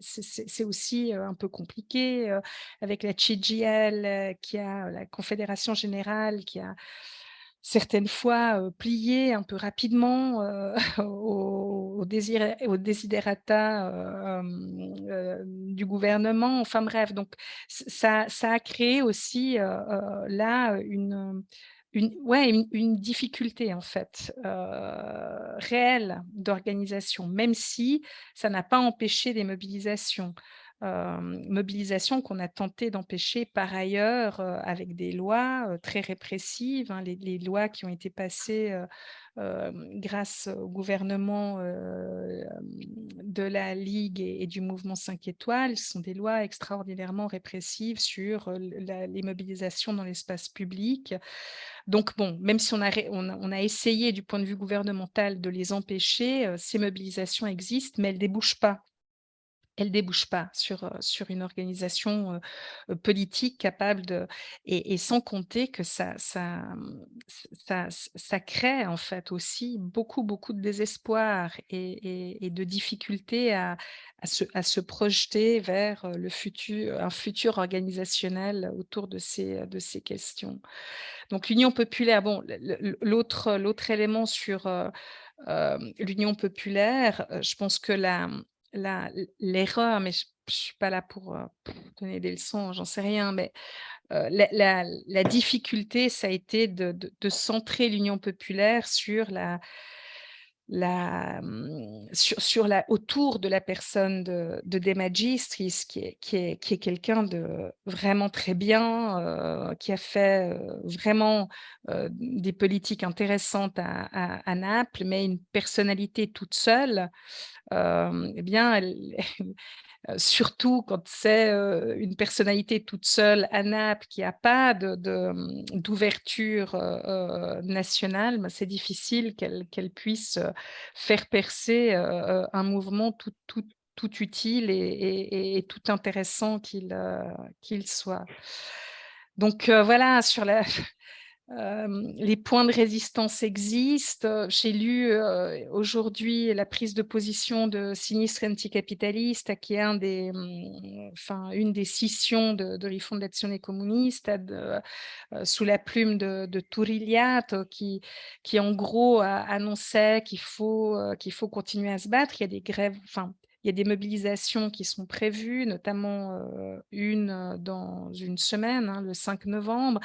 c'est aussi un peu compliqué avec la CGL, qui a la Confédération Générale, qui a certaines fois plié un peu rapidement aux desiderata du gouvernement. Enfin bref, donc ça a créé aussi là une difficulté en fait réelle d'organisation, même si ça n'a pas empêché des mobilisations. Mobilisation qu'on a tenté d'empêcher par ailleurs avec des lois très répressives, hein, les lois qui ont été passées grâce au gouvernement de la Ligue et du mouvement 5 étoiles, ce sont des lois extraordinairement répressives sur les mobilisations dans l'espace public. Donc bon, même si on a essayé du point de vue gouvernemental de les empêcher, ces mobilisations existent, mais elles ne débouchent pas. Elle débouche pas sur une organisation politique capable de et sans compter que ça crée en fait aussi beaucoup, beaucoup de désespoir et de difficultés à se projeter vers un futur organisationnel autour de ces questions. Donc l'Union populaire, bon, l'autre élément sur, l'Union populaire, je pense que l'erreur, mais je suis pas là pour donner des leçons, j'en sais rien, mais la difficulté, ça a été de centrer l'Union populaire sur autour de la personne de De Magistris, qui est quelqu'un de vraiment très bien, qui a fait vraiment des politiques intéressantes à Naples, mais une personnalité toute seule, eh bien, surtout quand c'est une personnalité toute seule à Naples qui n'a pas d'ouverture nationale, ben, c'est difficile qu'elle puisse faire percer un mouvement tout utile et tout intéressant qu'il soit. Donc voilà, sur les points de résistance existent. J'ai lu aujourd'hui la prise de position de Sinistre Anticapitaliste, qui est une des scissions de Rifondazione Comunista, sous la plume de Turigliatto, qui en gros annonçait qu'il faut continuer à se battre. Il y a des grèves, il y a des mobilisations qui sont prévues, notamment une dans une semaine, hein, le 5 novembre.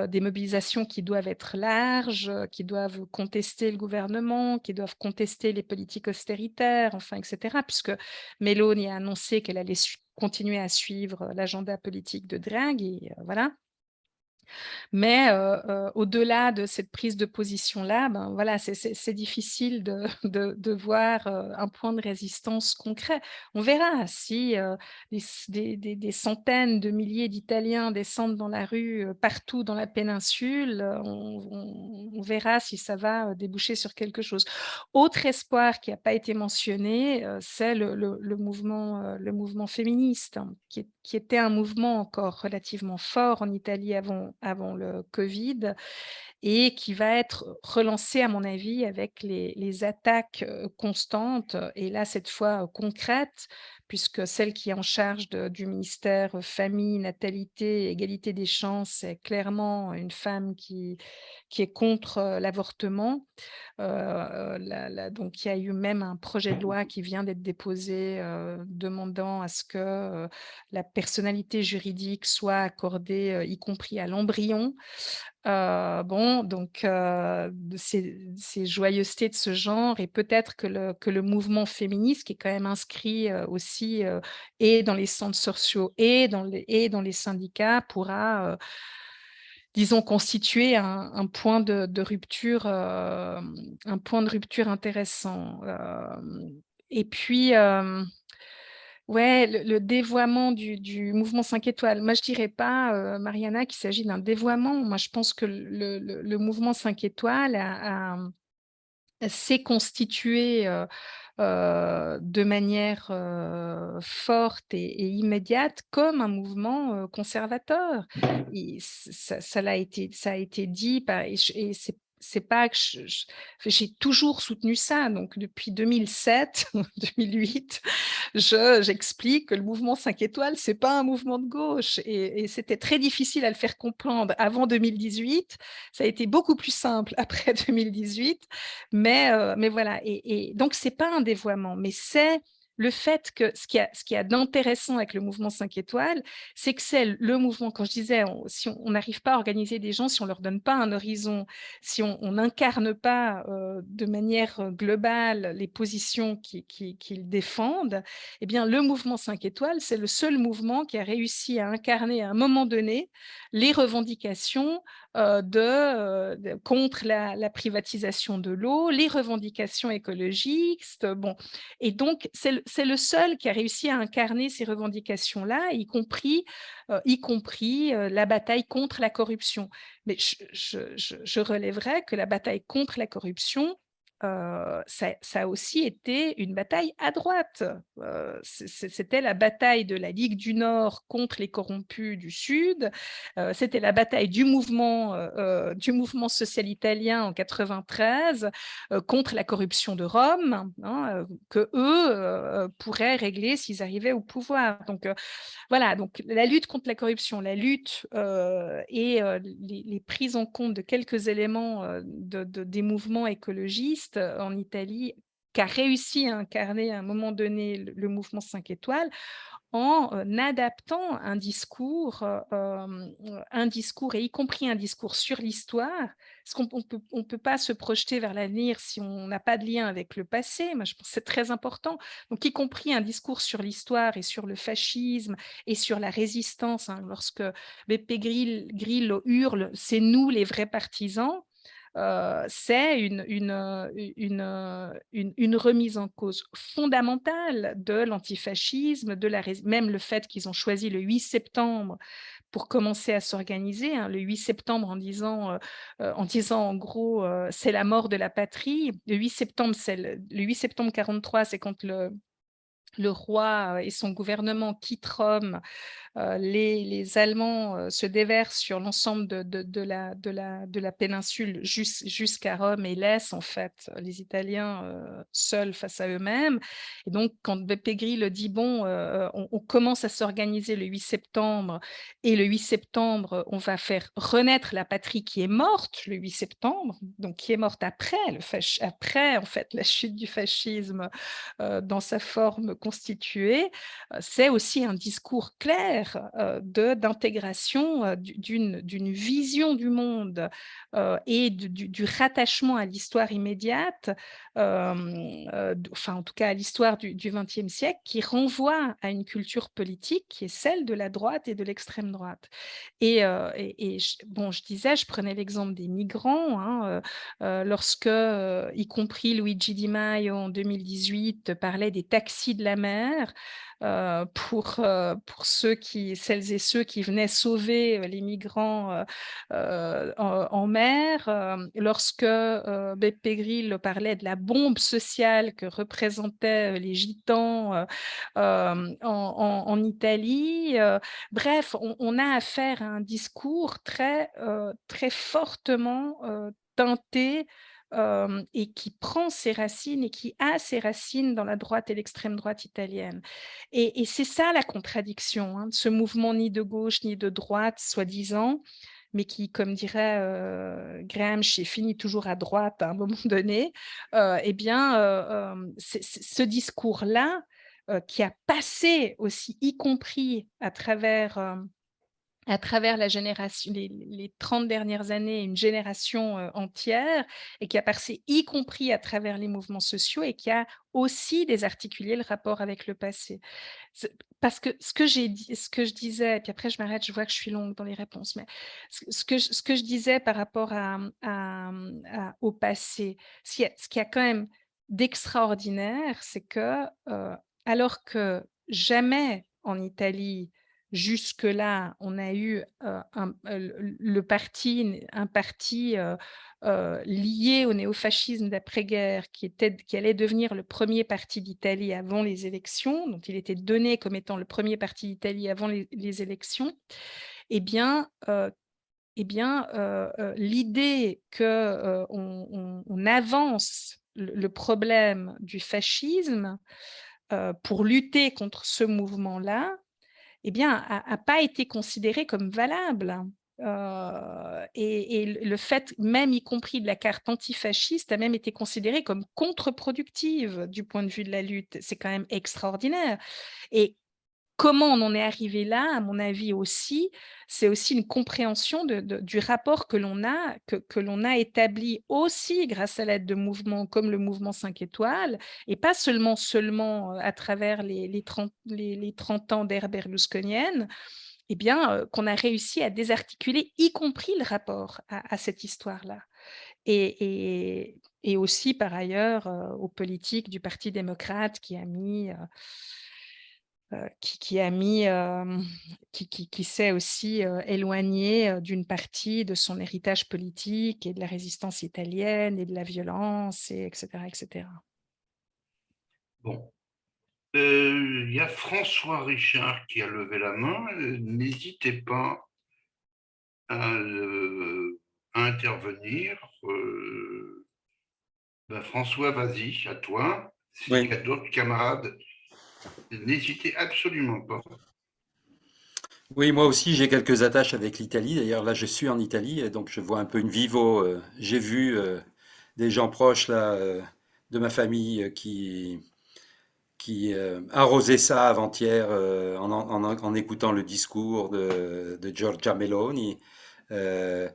Des mobilisations qui doivent être larges, qui doivent contester le gouvernement, qui doivent contester les politiques austéritaires, enfin, etc. Puisque Meloni a annoncé qu'elle allait continuer à suivre l'agenda politique de Draghi, voilà. Mais au-delà de cette prise de position-là, ben, voilà, c'est difficile de voir un point de résistance concret. On verra si des centaines de milliers d'Italiens descendent dans la rue partout dans la péninsule, on verra si ça va déboucher sur quelque chose. Autre espoir qui n'a pas été mentionné, c'est le mouvement féministe, hein, qui était un mouvement encore relativement fort en Italie avant le Covid et qui va être relancé, à mon avis, avec les attaques constantes et là, cette fois, concrètes, puisque celle qui est en charge du ministère famille, natalité, égalité des chances, c'est clairement une femme qui est contre l'avortement. Donc il y a eu même un projet de loi qui vient d'être déposé demandant à ce que la personnalité juridique soit accordée, y compris à l'embryon. Bon, donc ces joyeusetés de ce genre et peut-être que le mouvement féministe qui est quand même inscrit aussi et dans les centres sociaux et dans les syndicats pourra disons, constituer un point de rupture, un point de rupture intéressant. Et puis, ouais, le dévoiement du mouvement 5 étoiles. Moi, je dirais pas, Mariana, qu'il s'agit d'un dévoiement. Moi, je pense que le mouvement 5 étoiles s'est constitué de manière forte et immédiate comme un mouvement conservateur. Ça a été dit, et c'est pas que j'ai toujours soutenu ça. Donc depuis 2007, 2008, j'explique que le mouvement 5 étoiles, c'est pas un mouvement de gauche, et c'était très difficile à le faire comprendre avant 2018. Ça a été beaucoup plus simple après 2018, mais voilà. Et donc c'est pas un dévoiement, mais c'est le fait que ce qu'il y a d'intéressant avec le mouvement 5 étoiles, c'est que c'est le mouvement, quand je disais, si on n'arrive pas à organiser des gens, si on leur donne pas un horizon, si on n'incarne pas de manière globale les positions qu'ils défendent, eh bien, le mouvement 5 étoiles, c'est le seul mouvement qui a réussi à incarner à un moment donné les revendications contre la privatisation de l'eau, les revendications écologistes. Bon. Et donc, c'est le seul qui a réussi à incarner ces revendications-là, y compris la bataille contre la corruption. Mais je relèverais que la bataille contre la corruption, ça a aussi été une bataille à droite. C'était la bataille de la Ligue du Nord contre les corrompus du Sud. C'était la bataille du mouvement social italien en 93 contre la corruption de Rome, hein, que eux pourraient régler s'ils arrivaient au pouvoir. Donc voilà, donc la lutte contre la corruption, la lutte et les prises en compte de quelques éléments des mouvements écologistes en Italie, qu'a réussi à incarner à un moment donné le mouvement 5 étoiles, en adaptant un discours, et y compris un discours sur l'histoire, parce qu'on peut pas se projeter vers l'avenir si on n'a pas de lien avec le passé. Moi, je pense que c'est très important. Donc, y compris un discours sur l'histoire et sur le fascisme et sur la résistance, hein, lorsque Beppe Grillo hurle « c'est nous les vrais partisans », c'est une remise en cause fondamentale de l'antifascisme, même le fait qu'ils ont choisi le 8 septembre pour commencer à s'organiser, hein, le 8 septembre en disant en gros c'est la mort de la patrie. Le 8 septembre, le 8 septembre 43, c'est quand le roi et son gouvernement quittent Rome. Les Allemands se déversent sur l'ensemble de la péninsule jusqu'à Rome, et laissent en fait les Italiens seuls face à eux-mêmes. Et donc, quand Beppe Grillo dit bon, on commence à s'organiser le 8 septembre, et le 8 septembre, on va faire renaître la patrie qui est morte le 8 septembre, donc qui est morte après après en fait la chute du fascisme dans sa forme constituée. C'est aussi un discours clair d'intégration d'une vision du monde et du rattachement à l'histoire immédiate, enfin en tout cas à l'histoire du XXe siècle, qui renvoie à une culture politique qui est celle de la droite et de l'extrême droite. Bon, je disais, je prenais l'exemple des migrants, hein, lorsque, y compris Luigi Di Maio en 2018 parlait des taxis de la mer, pour celles et ceux qui venaient sauver les migrants en mer, lorsque Beppe Grillo parlait de la bombe sociale que représentaient les gitans en Italie. Bref, on a affaire à un discours très fortement teinté et qui prend ses racines et qui a ses racines dans la droite et l'extrême droite italienne. Et c'est ça la contradiction, hein, de ce mouvement ni de gauche ni de droite, soi-disant, mais qui, comme dirait Gramsci, finit toujours à droite à un moment donné. Eh bien, ce discours-là, qui a passé aussi, y compris à travers la génération, les 30 dernières années, une génération entière, et qui a passé y compris à travers les mouvements sociaux, et qui a aussi désarticulé le rapport avec le passé. Parce que ce que je disais, et puis après je m'arrête, je vois que je suis longue dans les réponses, mais ce que je disais par rapport au passé, ce qu'il y a quand même d'extraordinaire, c'est que alors que jamais en Italie jusque-là, on a eu un parti lié au néofascisme d'après-guerre qui allait devenir le premier parti d'Italie avant les élections, dont il était donné comme étant le premier parti d'Italie avant les élections, eh bien, l'idée qu'on on avance le problème du fascisme pour lutter contre ce mouvement-là, eh bien, a pas été considérée comme valable. Et le fait même, y compris de la carte antifasciste, a même été considérée comme contre-productive du point de vue de la lutte. C'est quand même extraordinaire. Et comment on en est arrivé là, à mon avis aussi, c'est aussi une compréhension du rapport que l'on a établi aussi grâce à l'aide de mouvements comme le mouvement 5 étoiles, et pas seulement à travers les 30 ans d'ère berlusconienne, eh bien, qu'on a réussi à désarticuler, y compris le rapport à cette histoire-là. Et aussi, par ailleurs, aux politiques du Parti démocrate qui s'est aussi éloigné d'une partie de son héritage politique et de la résistance italienne et de la violence, et etc., etc.
Bon. Il y a François Richard qui a levé la main. N'hésitez pas à intervenir. François, vas-y, à toi. S'il
Oui.
y a d'autres camarades, n'hésitez absolument pas.
Oui, moi aussi j'ai quelques attaches avec l'Italie. D'ailleurs, là je suis en Italie, et donc je vois un peu une vivo. J'ai vu des gens proches là de ma famille qui arrosaient ça avant-hier en écoutant le discours de Giorgia Meloni. Euh,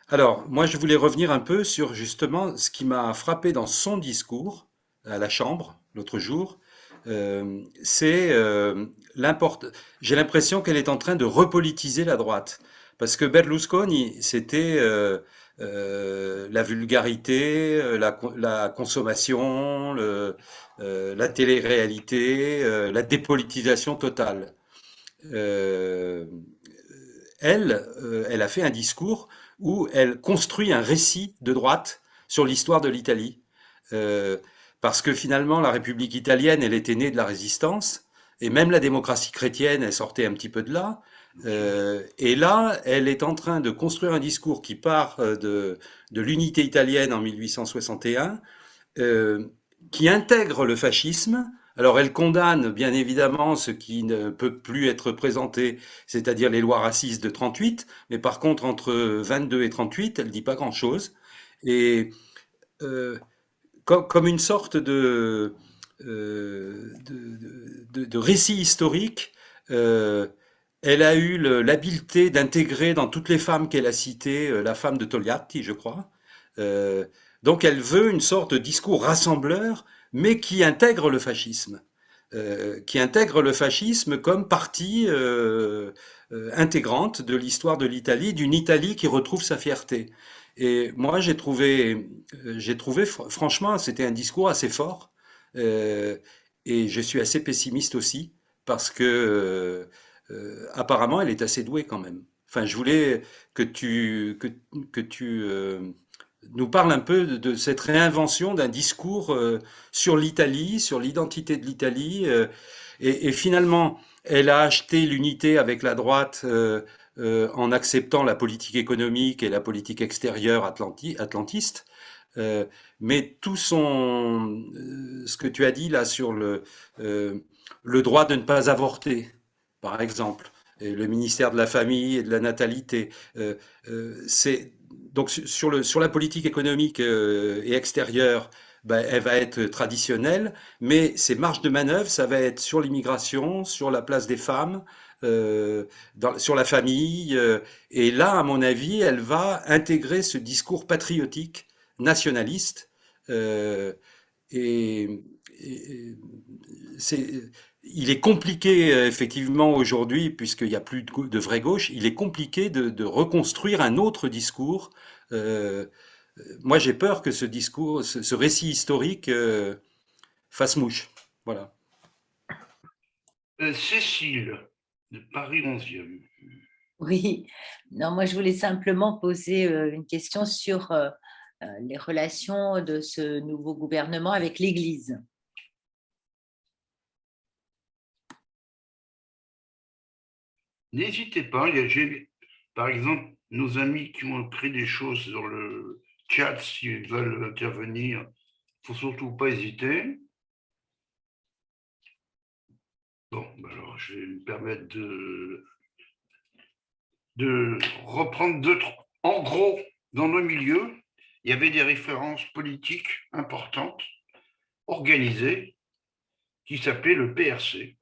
alors, moi je voulais revenir un peu sur justement ce qui m'a frappé dans son discours à la Chambre l'autre jour. C'est j'ai l'impression qu'elle est en train de repolitiser la droite. Parce que Berlusconi, c'était la vulgarité, la consommation, la télé-réalité, la dépolitisation totale. Euh, elle a fait un discours où elle construit un récit de droite sur l'histoire de l'Italie. Euh, Parce que finalement, la République italienne, elle était née de la résistance, et même la démocratie chrétienne, elle sortait un petit peu de là. Et là, elle est en train de construire un discours qui part de l'unité italienne en 1861, qui intègre le fascisme. Alors elle condamne bien évidemment ce qui ne peut plus être présenté, c'est-à-dire les lois racistes de 38, mais par contre entre 22 et 38, elle dit pas grand-chose. Et euh, comme une sorte de récit historique, euh, elle a eu l'habileté d'intégrer dans toutes les femmes qu'elle a citées, la femme de Togliatti, je crois. Euh, donc elle veut une sorte de discours rassembleur, mais qui intègre le fascisme comme partie intégrante de l'histoire de l'Italie, d'une Italie qui retrouve sa fierté. Et moi, franchement, c'était un discours assez fort. euh, et je suis assez pessimiste aussi, parce que apparemment, elle est assez douée quand même. Enfin, je voulais que tu nous parles un peu de cette réinvention d'un discours sur l'Italie, sur l'identité de l'Italie. Et finalement, elle a acheté l'unité avec la droite en acceptant la politique économique et la politique extérieure atlantiste. Euh, mais ce que tu as dit là sur le droit de ne pas avorter, par exemple, et le ministère de la Famille et de la Natalité, c'est donc sur la politique économique et extérieure, ben, elle va être traditionnelle, mais ses marges de manœuvre, ça va être sur l'immigration, sur la place des femmes, sur la famille. Et là, à mon avis, elle va intégrer ce discours patriotique, nationaliste. euh, et, et c'est, il est compliqué, effectivement, aujourd'hui, puisqu'il n'y a plus de vraie gauche, il est compliqué de reconstruire un autre discours. Euh, Moi, j'ai peur que ce discours, ce récit historique, fasse mouche. Voilà.
Cécile, de Paris 11e.
Oui, non, moi je voulais simplement poser une question sur les relations de ce nouveau gouvernement avec l'Église.
N'hésitez pas, par exemple, nos amis qui ont écrit des choses sur le chat, s'ils veulent intervenir, il ne faut surtout pas hésiter. Bon, alors je vais me permettre de reprendre en gros, dans nos milieux, il y avait des références politiques importantes, organisées, qui s'appelaient le PRC,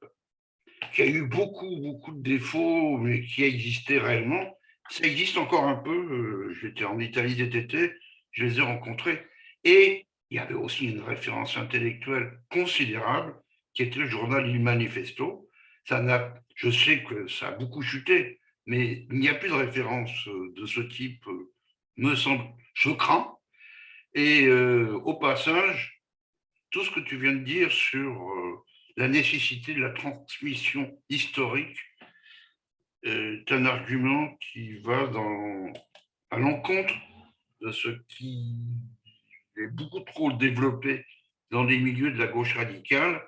qui a eu beaucoup de défauts, mais qui a existé réellement. Ça existe encore un peu. J'étais en Italie cet été, je les ai rencontrés. Et il y avait aussi une référence intellectuelle considérable, qui était le journal Il Manifesto. Je sais que ça a beaucoup chuté, mais il n'y a plus de référence de ce type, me semble, je crains. Et au passage, tout ce que tu viens de dire sur la nécessité de la transmission historique est un argument qui va à l'encontre de ce qui est beaucoup trop développé dans les milieux de la gauche radicale,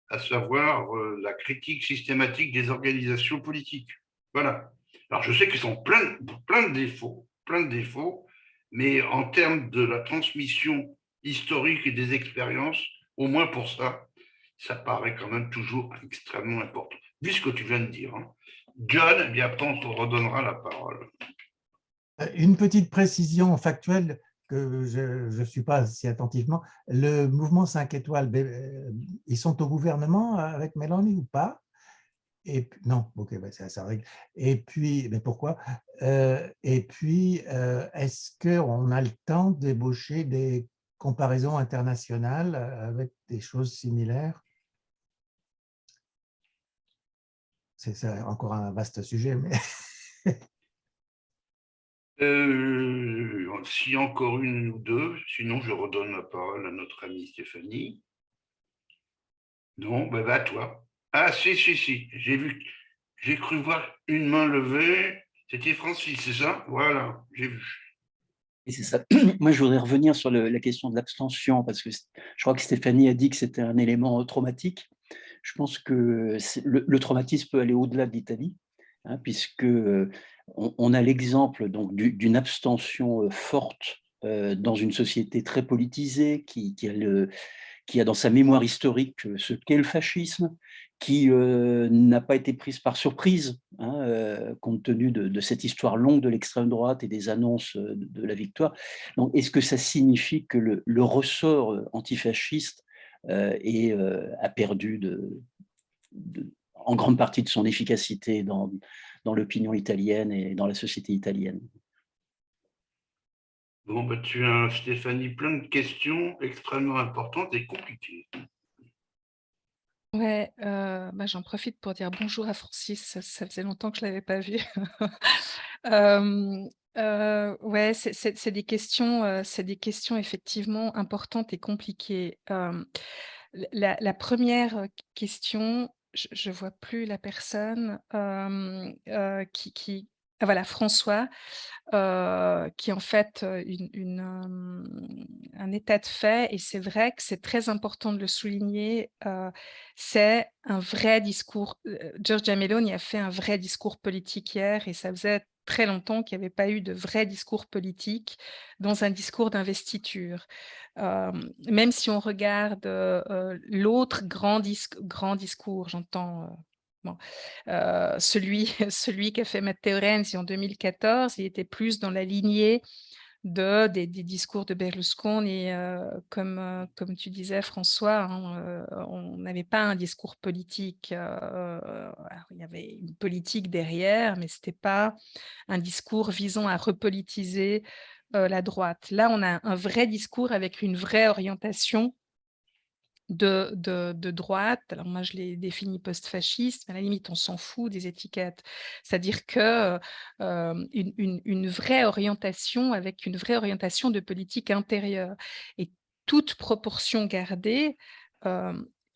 à savoir la critique systématique des organisations politiques. Voilà. Alors je sais qu'ils sont plein de défauts, mais en termes de la transmission historique et des expériences, au moins pour ça, ça paraît quand même toujours extrêmement important. Vu ce que tu viens de dire, hein. John, eh bien, après on te redonnera la parole.
Une petite précision factuelle que je ne suis pas si attentivement. Le mouvement 5 étoiles, ils sont au gouvernement avec Mélanie ou pas? Et non, ok, ça règle. Et puis, mais pourquoi? Et puis, est-ce qu'on a le temps d'ébaucher des comparaisons internationales avec des choses similaires? C'est encore un vaste sujet, mais…
Si encore une ou deux, sinon je redonne la parole à notre amie Stéphanie. Non, ben à toi. Ah, si, j'ai cru voir une main levée. C'était Francis, c'est ça? Voilà, j'ai vu.
Et c'est ça. Moi, je voudrais revenir sur la question de l'abstention, parce que je crois que Stéphanie a dit que c'était un élément traumatique. Je pense que le traumatisme peut aller au-delà de l'Italie, hein, puisque on a l'exemple donc d'une abstention forte dans une société très politisée qui a dans sa mémoire historique ce qu'est le fascisme, qui n'a pas été prise par surprise, hein, compte tenu de cette histoire longue de l'extrême droite et des annonces de la victoire. Donc, est-ce que ça signifie que le ressort antifasciste a perdu en grande partie de son efficacité dans l'opinion italienne et dans la société italienne?
Bon, ben, tu as, Stéphanie, plein de questions extrêmement importantes et compliquées.
Ouais, bah, j'en profite pour dire bonjour à Francis, ça faisait longtemps que je ne l'avais pas vu. Ouais, c'est des questions effectivement importantes et compliquées. La première question, je ne vois plus la personne ah voilà, François, qui est en fait un état de fait, et c'est vrai que c'est très important de le souligner. C'est un vrai discours. Giorgia Meloni a fait un vrai discours politique hier, et ça faisait très longtemps qu'il n'y avait pas eu de vrai discours politique dans un discours d'investiture. Même si on regarde l'autre grand discours, j'entends… Bon, celui qu'a fait Matteo Renzi en 2014, il était plus dans la lignée des discours de Berlusconi, comme tu disais, François, hein, on n'avait pas un discours politique. Alors, il y avait une politique derrière, mais ce n'était pas un discours visant à repolitiser la droite. Là, on a un vrai discours avec une vraie orientation de droite. Alors moi, je l'ai défini post-fasciste, mais à la limite, on s'en fout des étiquettes. C'est-à-dire que une vraie orientation, avec une vraie orientation de politique intérieure. Et toute proportion gardée,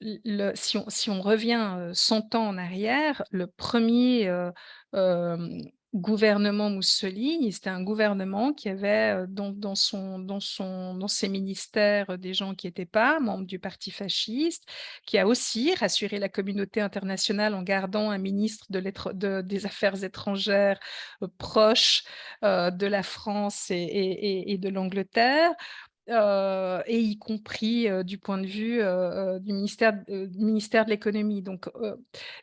si on revient 100 ans en arrière, le premier gouvernement Mussolini, c'était un gouvernement qui avait dans ses ministères des gens qui n'étaient pas membres du parti fasciste, qui a aussi rassuré la communauté internationale en gardant un ministre des Affaires étrangères proche de la France et de l'Angleterre. Et y compris du point de vue du ministère de l'économie. Donc,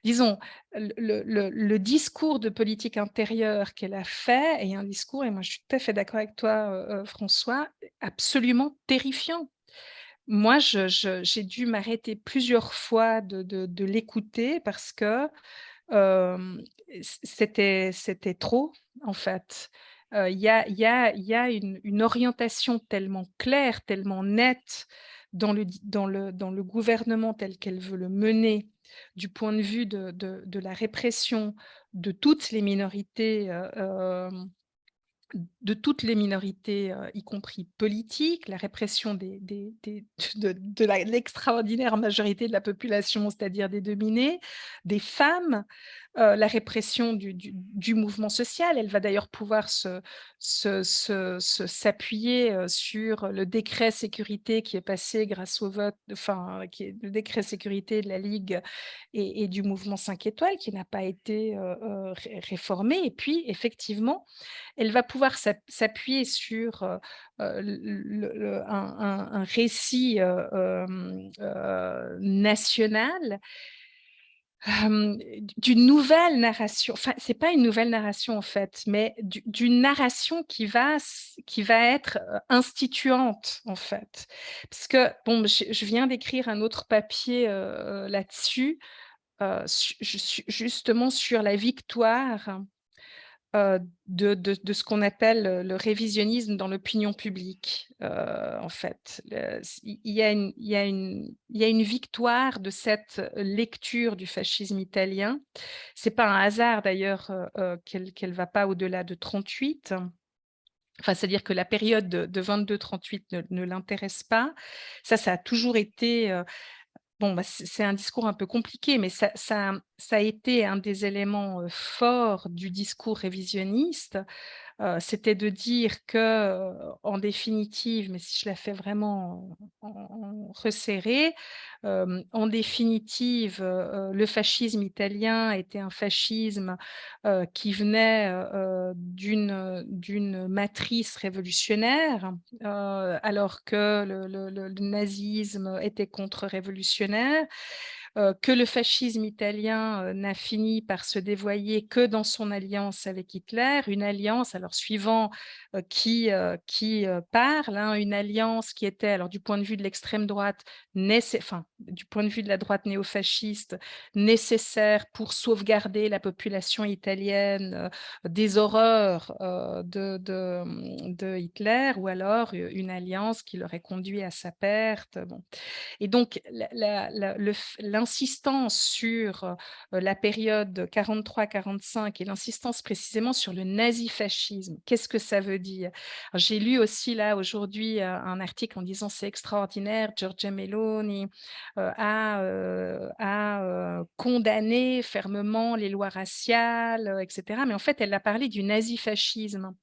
disons, le discours de politique intérieure qu'elle a fait est un discours, et moi je suis tout à fait d'accord avec toi, François, absolument terrifiant. Moi, j'ai dû m'arrêter plusieurs fois de l'écouter parce que c'était trop, en fait. Il y a une orientation tellement claire, tellement nette dans le gouvernement tel qu'elle veut le mener, du point de vue de la répression de toutes les minorités, y compris politiques, la répression de l'extraordinaire majorité de la population, c'est-à-dire des dominés, des femmes, la répression du mouvement social. Elle va d'ailleurs pouvoir s'appuyer sur le décret sécurité qui est passé grâce au vote, enfin, qui est le décret sécurité de la Ligue et du mouvement 5 étoiles, qui n'a pas été réformé. Et puis, effectivement, elle va pouvoir s'appuyer sur un récit national, d'une nouvelle narration. Enfin, c'est pas une nouvelle narration en fait, mais d'une narration qui va être instituante en fait. Parce que bon, je viens d'écrire un autre papier là-dessus, justement sur la victoire de ce qu'on appelle le révisionnisme dans l'opinion publique, en fait. Il y a une victoire de cette lecture du fascisme italien. C'est pas un hasard d'ailleurs qu'elle va pas au-delà de 38. Enfin, c'est-à-dire que la période de 22-38 ne l'intéresse pas. Ça a toujours été bon, bah, c'est un discours un peu compliqué, mais ça a été un des éléments forts du discours révisionniste. C'était de dire que, en définitive, mais si je la fais vraiment en resserré, en définitive, le fascisme italien était un fascisme qui venait d'une matrice révolutionnaire, alors que le nazisme était contre-révolutionnaire, que le fascisme italien n'a fini par se dévoyer que dans son alliance avec Hitler, une alliance, alors suivant qui parle, hein, une alliance qui était, alors du point de vue de l'extrême droite, du point de vue de la droite néofasciste, nécessaire pour sauvegarder la population italienne des horreurs de Hitler, ou alors une alliance qui l'aurait conduit à sa perte. Bon. Et donc, l'insistance sur la période 43-45 et l'insistance précisément sur le nazifascisme, qu'est-ce que ça veut dire? J'ai lu aussi là aujourd'hui un article en disant c'est extraordinaire, Giorgia Meloni a condamné fermement les lois raciales, etc. Mais en fait, elle a parlé du nazifascisme.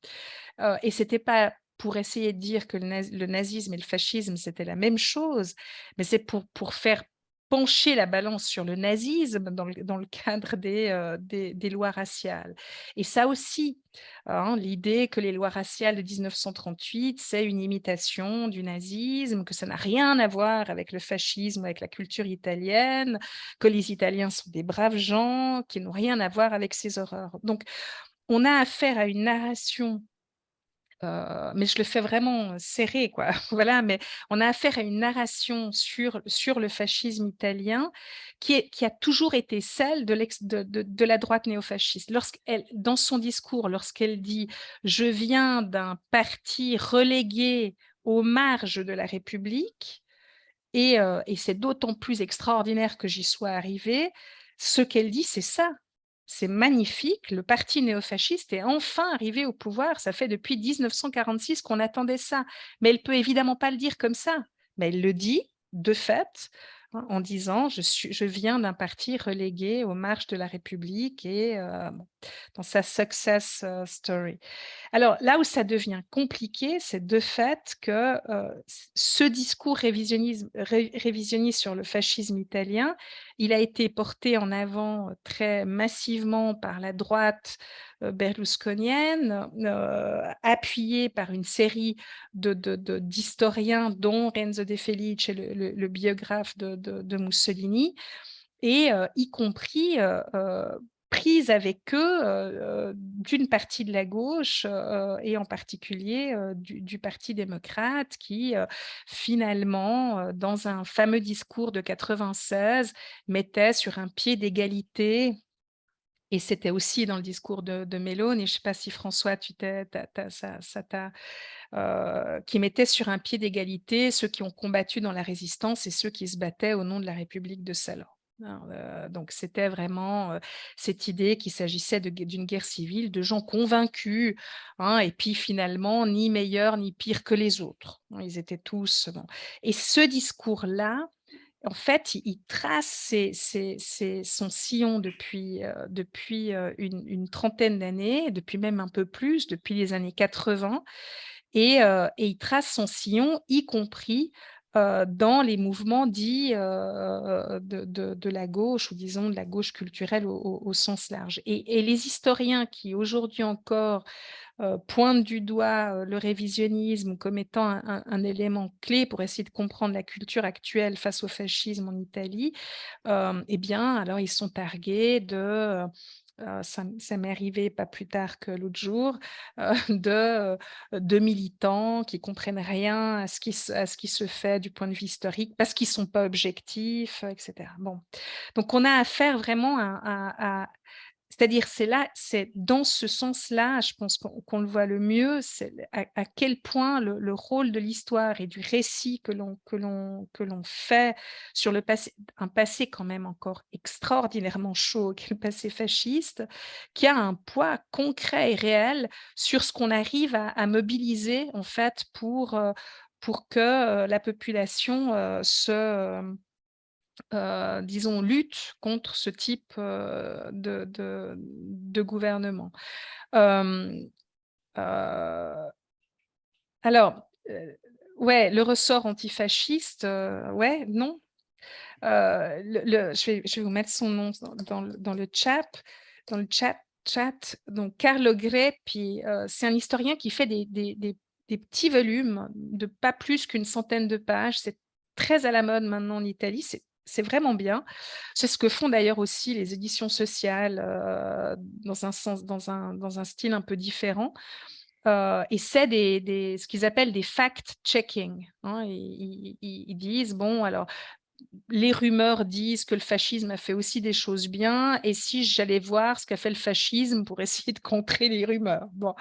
Et ce n'était pas pour essayer de dire que le nazisme et le fascisme, c'était la même chose, mais c'est pour faire pencher la balance sur le nazisme dans le cadre des lois raciales. Et ça aussi, hein, l'idée que les lois raciales de 1938, c'est une imitation du nazisme, que ça n'a rien à voir avec le fascisme, avec la culture italienne, que les Italiens sont des braves gens, qui n'ont rien à voir avec ces horreurs. Donc, on a affaire à une narration mais je le fais vraiment serré, quoi. Voilà, mais on a affaire à une narration sur le fascisme italien qui a toujours été celle de la droite néofasciste. Dans son discours, lorsqu'elle dit « Je viens d'un parti relégué aux marges de la République », et c'est d'autant plus extraordinaire que j'y sois arrivée, ce qu'elle dit, c'est ça. C'est magnifique, le parti néofasciste est enfin arrivé au pouvoir, ça fait depuis 1946 qu'on attendait ça. Mais elle ne peut évidemment pas le dire comme ça, mais elle le dit, de fait, en disant je viens d'un parti relégué aux marges de la République et dans sa success story. Alors là où ça devient compliqué, c'est de fait que ce discours révisionniste sur le fascisme italien, il a été porté en avant très massivement par la droite berlusconienne, appuyé par une série d'historiens, dont Renzo De Felice, le biographe de Mussolini, et y compris prise avec eux d'une partie de la gauche et en particulier du Parti démocrate qui finalement, dans un fameux discours de 96, mettait sur un pied d'égalité. Et c'était aussi dans le discours de Meloni, et je ne sais pas si François, qui mettait sur un pied d'égalité ceux qui ont combattu dans la résistance et ceux qui se battaient au nom de la République de Salon. Donc c'était vraiment cette idée qu'il s'agissait d'une guerre civile, de gens convaincus, et puis finalement ni meilleurs ni pires que les autres. Ils étaient tous... Bon. Et ce discours-là, en fait, il trace son sillon depuis une trentaine d'années, depuis même un peu plus, depuis les années 80, et il trace son sillon, y compris dans les mouvements dits de la gauche, ou disons de la gauche culturelle au sens large. Et les historiens qui aujourd'hui encore pointent du doigt le révisionnisme comme étant un élément clé pour essayer de comprendre la culture actuelle face au fascisme en Italie, eh bien, alors ils sont targués de... ça m'est arrivé pas plus tard que l'autre jour, de militants qui comprennent rien à ce qui se fait du point de vue historique parce qu'ils sont pas objectifs, etc. Bon. Donc, on a affaire vraiment c'est-à-dire, c'est dans ce sens-là, je pense qu'on le voit le mieux, c'est à quel point le rôle de l'histoire et du récit que l'on fait sur le passé, un passé quand même encore extraordinairement chaud, qui est le passé fasciste, qui a un poids concret et réel sur ce qu'on arrive à mobiliser, en fait, pour que la population disons, lutte contre ce type de gouvernement. Alors, ouais, le ressort antifasciste, ouais, non. Je vais vous mettre son nom dans le chat. Dans le chat. Donc, Carlo Greppi, c'est un historien qui fait des petits volumes de pas plus qu'une centaine de pages. C'est très à la mode maintenant en Italie. C'est vraiment bien. C'est ce que font d'ailleurs aussi les éditions sociales dans un style un peu différent. Et c'est ce qu'ils appellent des fact-checking. Ils disent, bon, alors, les rumeurs disent que le fascisme a fait aussi des choses bien, et si j'allais voir ce qu'a fait le fascisme pour essayer de contrer les rumeurs. Bon.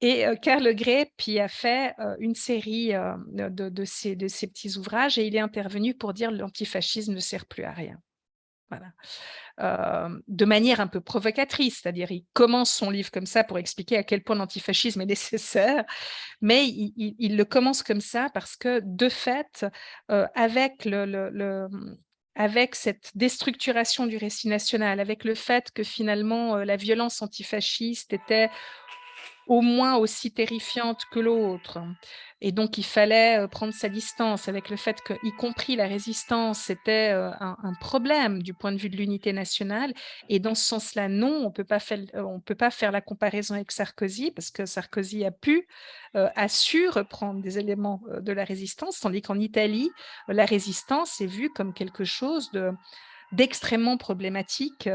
Et Carlo Greppi a fait une série de ces petits ouvrages, et il est intervenu pour dire que l'antifascisme ne sert plus à rien. Voilà. De manière un peu provocatrice, c'est-à-dire il commence son livre comme ça pour expliquer à quel point l'antifascisme est nécessaire, mais il le commence comme ça parce que, de fait, avec avec cette déstructuration du récit national, avec le fait que finalement la violence antifasciste était au moins aussi terrifiante que l'autre. Et donc, il fallait prendre sa distance avec le fait que, y compris la résistance, c'était un problème du point de vue de l'unité nationale. Et dans ce sens-là, non, on peut pas faire la comparaison avec Sarkozy, parce que Sarkozy a su reprendre des éléments de la résistance, tandis qu'en Italie, la résistance est vue comme quelque chose d'extrêmement problématique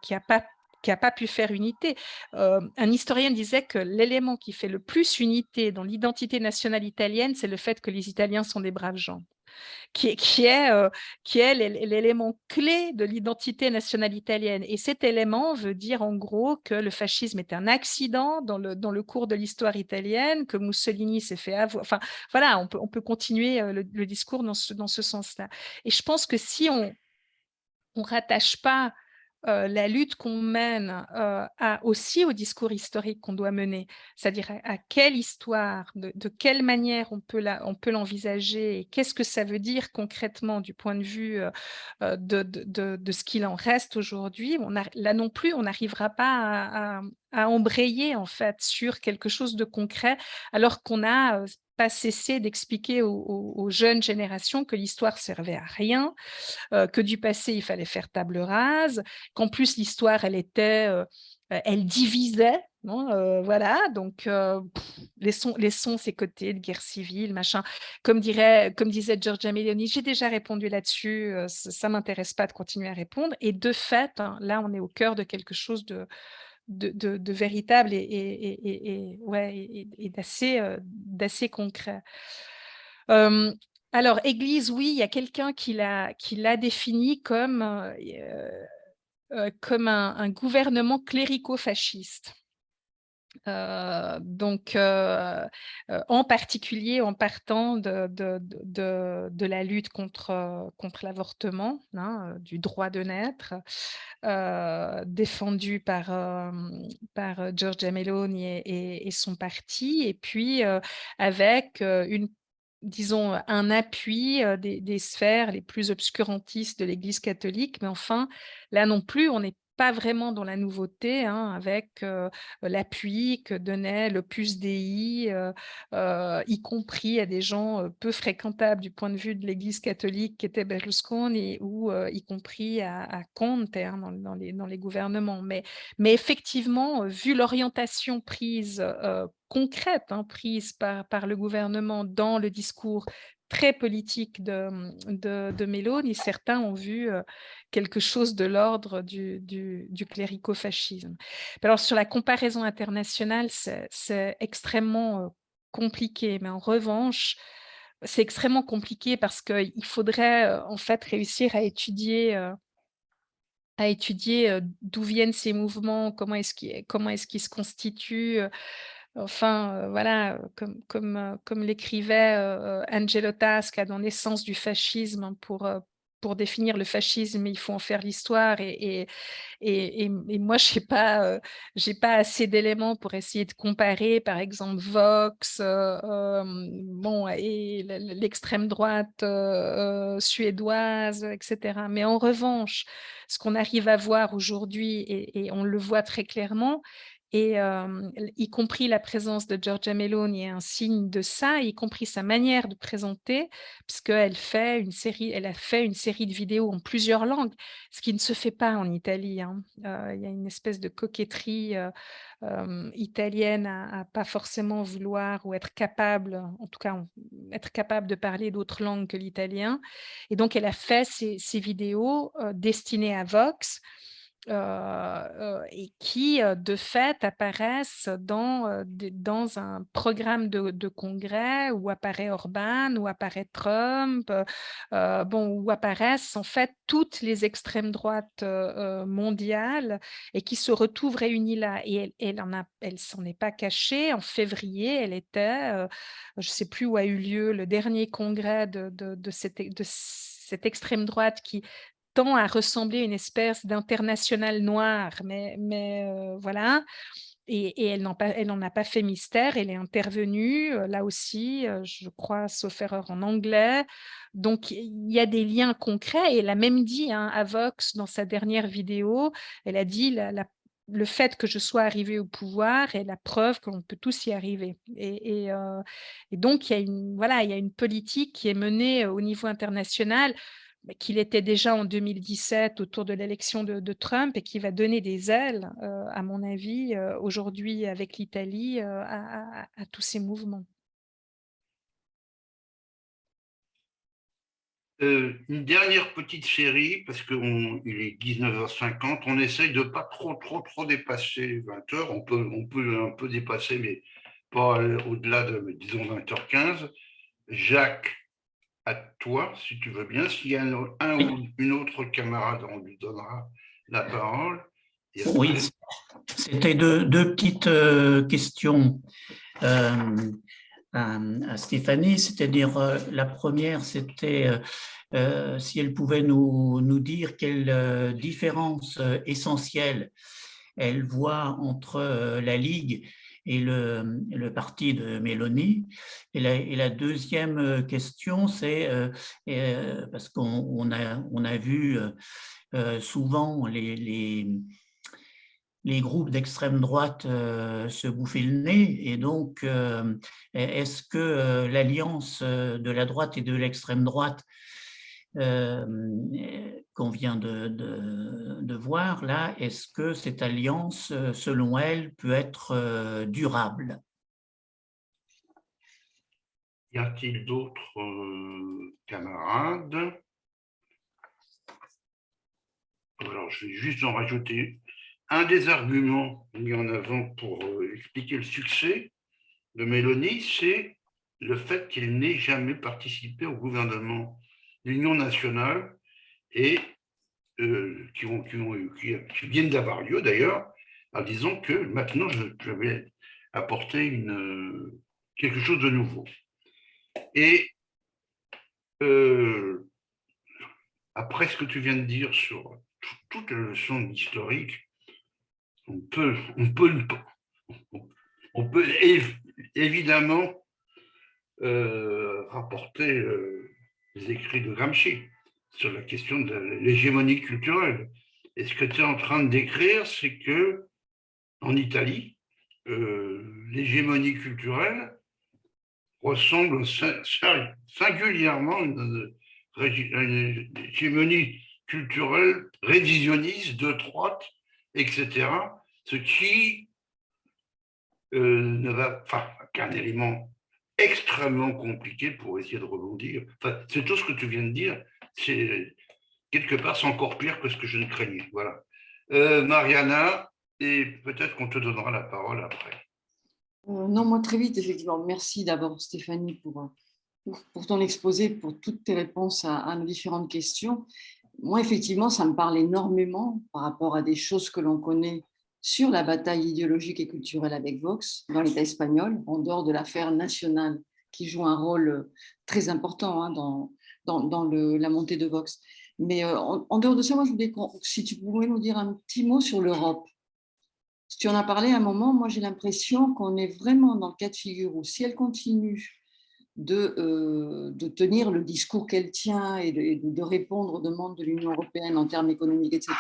qui n'a pas pu faire unité. Un historien disait que l'élément qui fait le plus unité dans l'identité nationale italienne, c'est le fait que les Italiens sont des braves gens, qui est l'élément clé de l'identité nationale italienne. Et cet élément veut dire en gros que le fascisme est un accident dans le cours de l'histoire italienne, que Mussolini s'est fait avoir. Enfin, voilà, on peut continuer le discours dans ce sens-là. Et je pense que si on ne rattache pas la lutte qu'on mène aussi au discours historique qu'on doit mener, c'est-à-dire à quelle histoire, de quelle manière on peut l'envisager, et qu'est-ce que ça veut dire concrètement du point de vue de ce qu'il en reste aujourd'hui. Là non plus, on n'arrivera pas à embrayer en fait sur quelque chose de concret, alors qu'on n'a pas cessé d'expliquer aux jeunes générations que l'histoire servait à rien, que du passé, il fallait faire table rase, qu'en plus l'histoire, elle divisait. Non, voilà, donc laissons ces côtés de guerre civile, machin. Comme disait Giorgia Meloni, j'ai déjà répondu là-dessus, ça ne m'intéresse pas de continuer à répondre. Et de fait, hein, là, on est au cœur de quelque chose de véritable et d'assez concret. Alors, Église, oui, il y a quelqu'un qui l'a défini comme un gouvernement clérico-fasciste. Donc, en particulier en partant de la lutte contre l'avortement, hein, du droit de naître, défendu par Giorgia Meloni et son parti, et puis avec disons, un appui des sphères les plus obscurantistes de l'Église catholique, mais enfin, là non plus, on n'est pas vraiment dans la nouveauté, hein, avec l'appui que donnait l'Opus Dei, y compris à des gens peu fréquentables du point de vue de l'Église catholique qui était Berlusconi, ou y compris à Conte, hein, dans les gouvernements. Mais effectivement, vu l'orientation prise concrète, hein, prise par le gouvernement dans le discours très politique de Meloni, certains ont vu quelque chose de l'ordre du clérico-fascisme. Alors, sur la comparaison internationale, c'est extrêmement compliqué, mais en revanche, c'est extrêmement compliqué parce qu'il faudrait en fait réussir à étudier d'où viennent ces mouvements, comment est-ce qu'ils se constituent. Enfin, voilà, comme l'écrivait Angelo Tasca dans Naissance du fascisme, hein, pour définir le fascisme, il faut en faire l'histoire. Et moi, je n'ai pas assez d'éléments pour essayer de comparer, par exemple, Vox, et l'extrême droite suédoise, etc. Mais en revanche, ce qu'on arrive à voir aujourd'hui, et on le voit très clairement, et y compris la présence de Giorgia Meloni est un signe de ça, y compris sa manière de présenter, puisqu'elle a fait une série de vidéos en plusieurs langues, ce qui ne se fait pas en Italie, hein. Il y a une espèce de coquetterie italienne à pas forcément vouloir ou être capable, en tout cas être capable de parler d'autres langues que l'italien. Et donc, elle a fait ces vidéos destinées à Vox, et qui, de fait, apparaissent dans un programme de congrès où apparaît Orban, où apparaît Trump, où apparaissent en fait toutes les extrêmes droites mondiales, et qui se retrouvent réunies là. Et elle s'en est pas cachée. En février, elle était, je ne sais plus où a eu lieu le dernier congrès de cette extrême droite qui tend à ressembler à une espèce d'internationale noire, mais voilà. Et elle n'en a pas fait mystère. Elle est intervenue, là aussi, je crois, sauf erreur, en anglais. Donc, il y a des liens concrets. Et elle a même dit, hein, à Vox, dans sa dernière vidéo, elle a dit le fait que je sois arrivée au pouvoir est la preuve que l'on peut tous y arriver. Et donc, il y a une politique qui est menée au niveau international, qu'il était déjà en 2017 autour de l'élection de Trump, et qui va donner des ailes, à mon avis, aujourd'hui avec l'Italie, à tous ces mouvements.
Une dernière petite série, parce qu'il est 19h50, on essaye de ne pas trop dépasser 20h, on peut un peu dépasser, mais pas au-delà de, disons, 20h15. Jacques, à toi, si tu veux bien. S'il y a ou une autre camarade, on lui donnera la parole.
Oui, c'était deux petites questions à Stéphanie, c'est-à-dire la première, c'était si elle pouvait nous dire quelle différence essentielle elle voit entre la Ligue et le parti de Mélanie. Et la deuxième question, c'est parce qu'on a vu souvent les groupes d'extrême droite se bouffer le nez, et donc est-ce que l'alliance de la droite et de l'extrême droite qu'on vient de voir là, est-ce que cette alliance, selon elle, peut être durable?
Y a-t-il d'autres camarades? Alors, je vais juste en rajouter un des arguments mis en avant pour expliquer le succès de Mélanie, c'est le fait qu'il n'ait jamais participé au gouvernement d'union nationale et qui viennent d'avoir lieu d'ailleurs, en disant que maintenant je vais apporter quelque chose de nouveau. Et après ce que tu viens de dire sur toute la leçon d'historique, on peut évidemment rapporter les écrits de Gramsci sur la question de l'hégémonie culturelle. Et ce que tu es en train de décrire, c'est que en Italie, l'hégémonie culturelle ressemble singulièrement à une hégémonie culturelle révisionniste, de droite, etc. Ce qui ne va, enfin, qu'un élément extrêmement compliqué pour essayer de rebondir. Enfin, c'est tout ce que tu viens de dire. C'est quelque part, c'est encore pire que ce que je ne craignais. Voilà. Mariana, et peut-être qu'on te donnera la parole après.
Non, moi très vite, effectivement. Merci d'abord Stéphanie pour ton exposé, pour toutes tes réponses à nos différentes questions. Moi, effectivement, ça me parle énormément par rapport à des choses que l'on connaît sur la bataille idéologique et culturelle avec Vox dans l'État espagnol, en dehors de l'affaire nationale qui joue un rôle très important hein, dans la montée de Vox. Mais en dehors de ça, moi, je voulais si tu pouvais nous dire un petit mot sur l'Europe. Si tu en as parlé à un moment, moi j'ai l'impression qu'on est vraiment dans le cas de figure où si elle continue de tenir le discours qu'elle tient et de répondre aux demandes de l'Union européenne en termes économiques, etc.,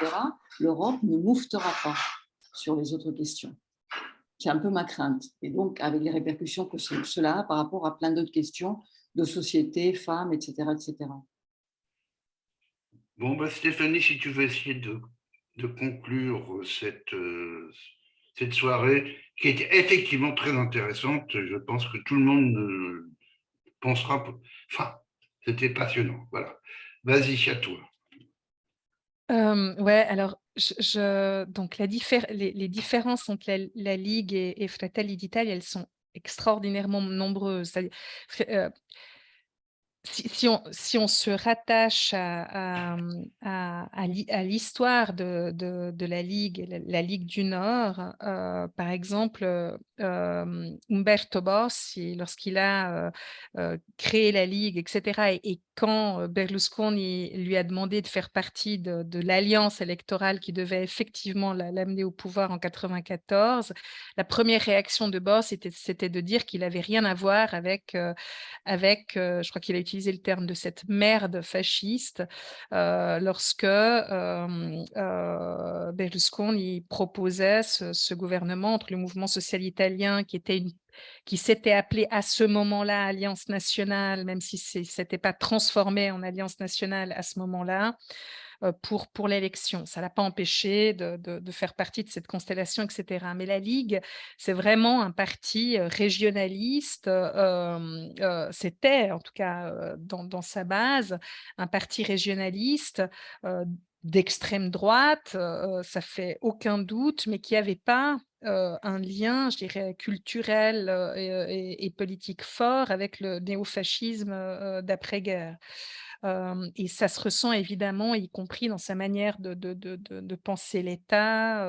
l'Europe ne mouftera pas sur les autres questions. C'est un peu ma crainte. Et donc, avec les répercussions que cela a par rapport à plein d'autres questions de société, femmes, etc., etc.
Bon, bah, Stéphanie, si tu veux essayer de conclure cette soirée, qui était effectivement très intéressante, je pense que tout le monde pensera. Enfin, c'était passionnant. Voilà. Vas-y, à toi.
Ouais, alors, donc les différences entre la Ligue et Fratelli d'Italia, elles sont extraordinairement nombreuses. Si on se rattache à l'histoire de la Ligue, la Ligue du Nord, par exemple, Umberto Bossi, lorsqu'il a créé la Ligue, etc., et quand Berlusconi lui a demandé de faire partie de l'alliance électorale qui devait effectivement l'amener au pouvoir en 1994, la première réaction de Bossi c'était de dire qu'il n'avait rien à voir avec je crois qu'il a utilisé le terme de cette merde fasciste, lorsque Berlusconi proposait ce gouvernement entre le mouvement social italien qui s'était appelé à ce moment-là Alliance nationale, même si ça s'était pas transformé en Alliance nationale à ce moment-là, pour l'élection. Ça ne l'a pas empêché de faire partie de cette constellation, etc. Mais la Ligue, c'est vraiment un parti régionaliste, c'était en tout cas dans sa base, un parti régionaliste d'extrême droite, ça fait aucun doute, mais qui n'avait pas un lien, je dirais, culturel et politique fort avec le néofascisme d'après-guerre. Et ça se ressent évidemment, y compris dans sa manière de penser l'État,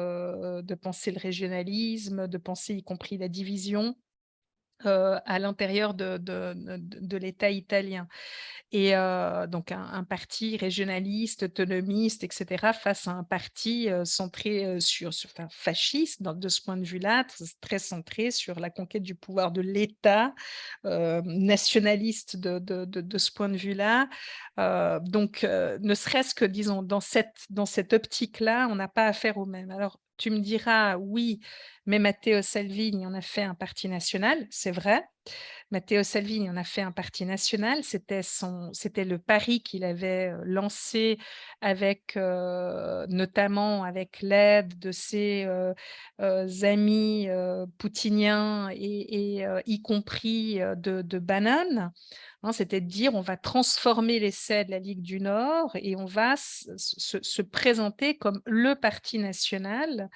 de penser le régionalisme, de penser y compris la division. à l'intérieur de l'État italien. Et donc un parti régionaliste, autonomiste, etc., face à un parti centré enfin, fasciste, de ce point de vue-là, très centré sur la conquête du pouvoir de l'État, nationaliste de ce point de vue-là. Donc, ne serait-ce que, disons, dans cette optique-là, on n'a pas affaire aux mêmes. Alors, tu me diras, oui, mais Matteo Salvini en a fait un parti national, c'est vrai. Matteo Salvini en a fait un parti national, c'était le pari qu'il avait lancé avec, notamment avec l'aide de ses amis poutiniens et y compris de Bannon. Hein, c'était de dire on va transformer l'essai de la Ligue du Nord et on va se présenter comme le parti national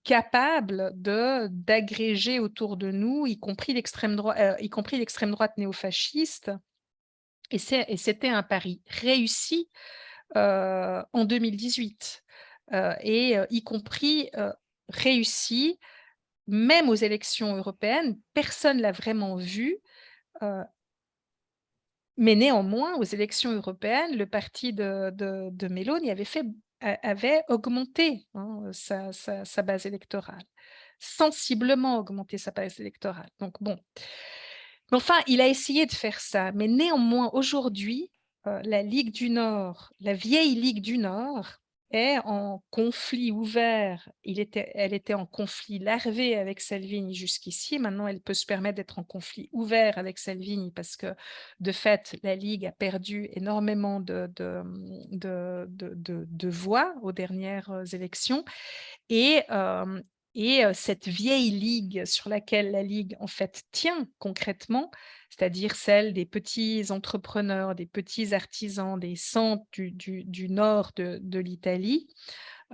capable d'agréger autour de nous, y compris l'extrême droite néofasciste. Et c'était un pari réussi en 2018, y compris réussi même aux élections européennes. Personne ne l'a vraiment vu. Mais néanmoins, aux élections européennes, le parti de Meloni avait augmenté sa base électorale, sensiblement augmenté sa base électorale. Donc bon, mais enfin, il a essayé de faire ça. Mais néanmoins, aujourd'hui, la Ligue du Nord, la vieille Ligue du Nord, est en conflit ouvert. Elle était en conflit larvé avec Salvini jusqu'ici. Maintenant, elle peut se permettre d'être en conflit ouvert avec Salvini parce que, de fait, la Ligue a perdu énormément de voix aux dernières élections. Et cette vieille ligue sur laquelle la Ligue, en fait, tient concrètement, c'est-à-dire celle des petits entrepreneurs, des petits artisans, des centres du nord de l'Italie,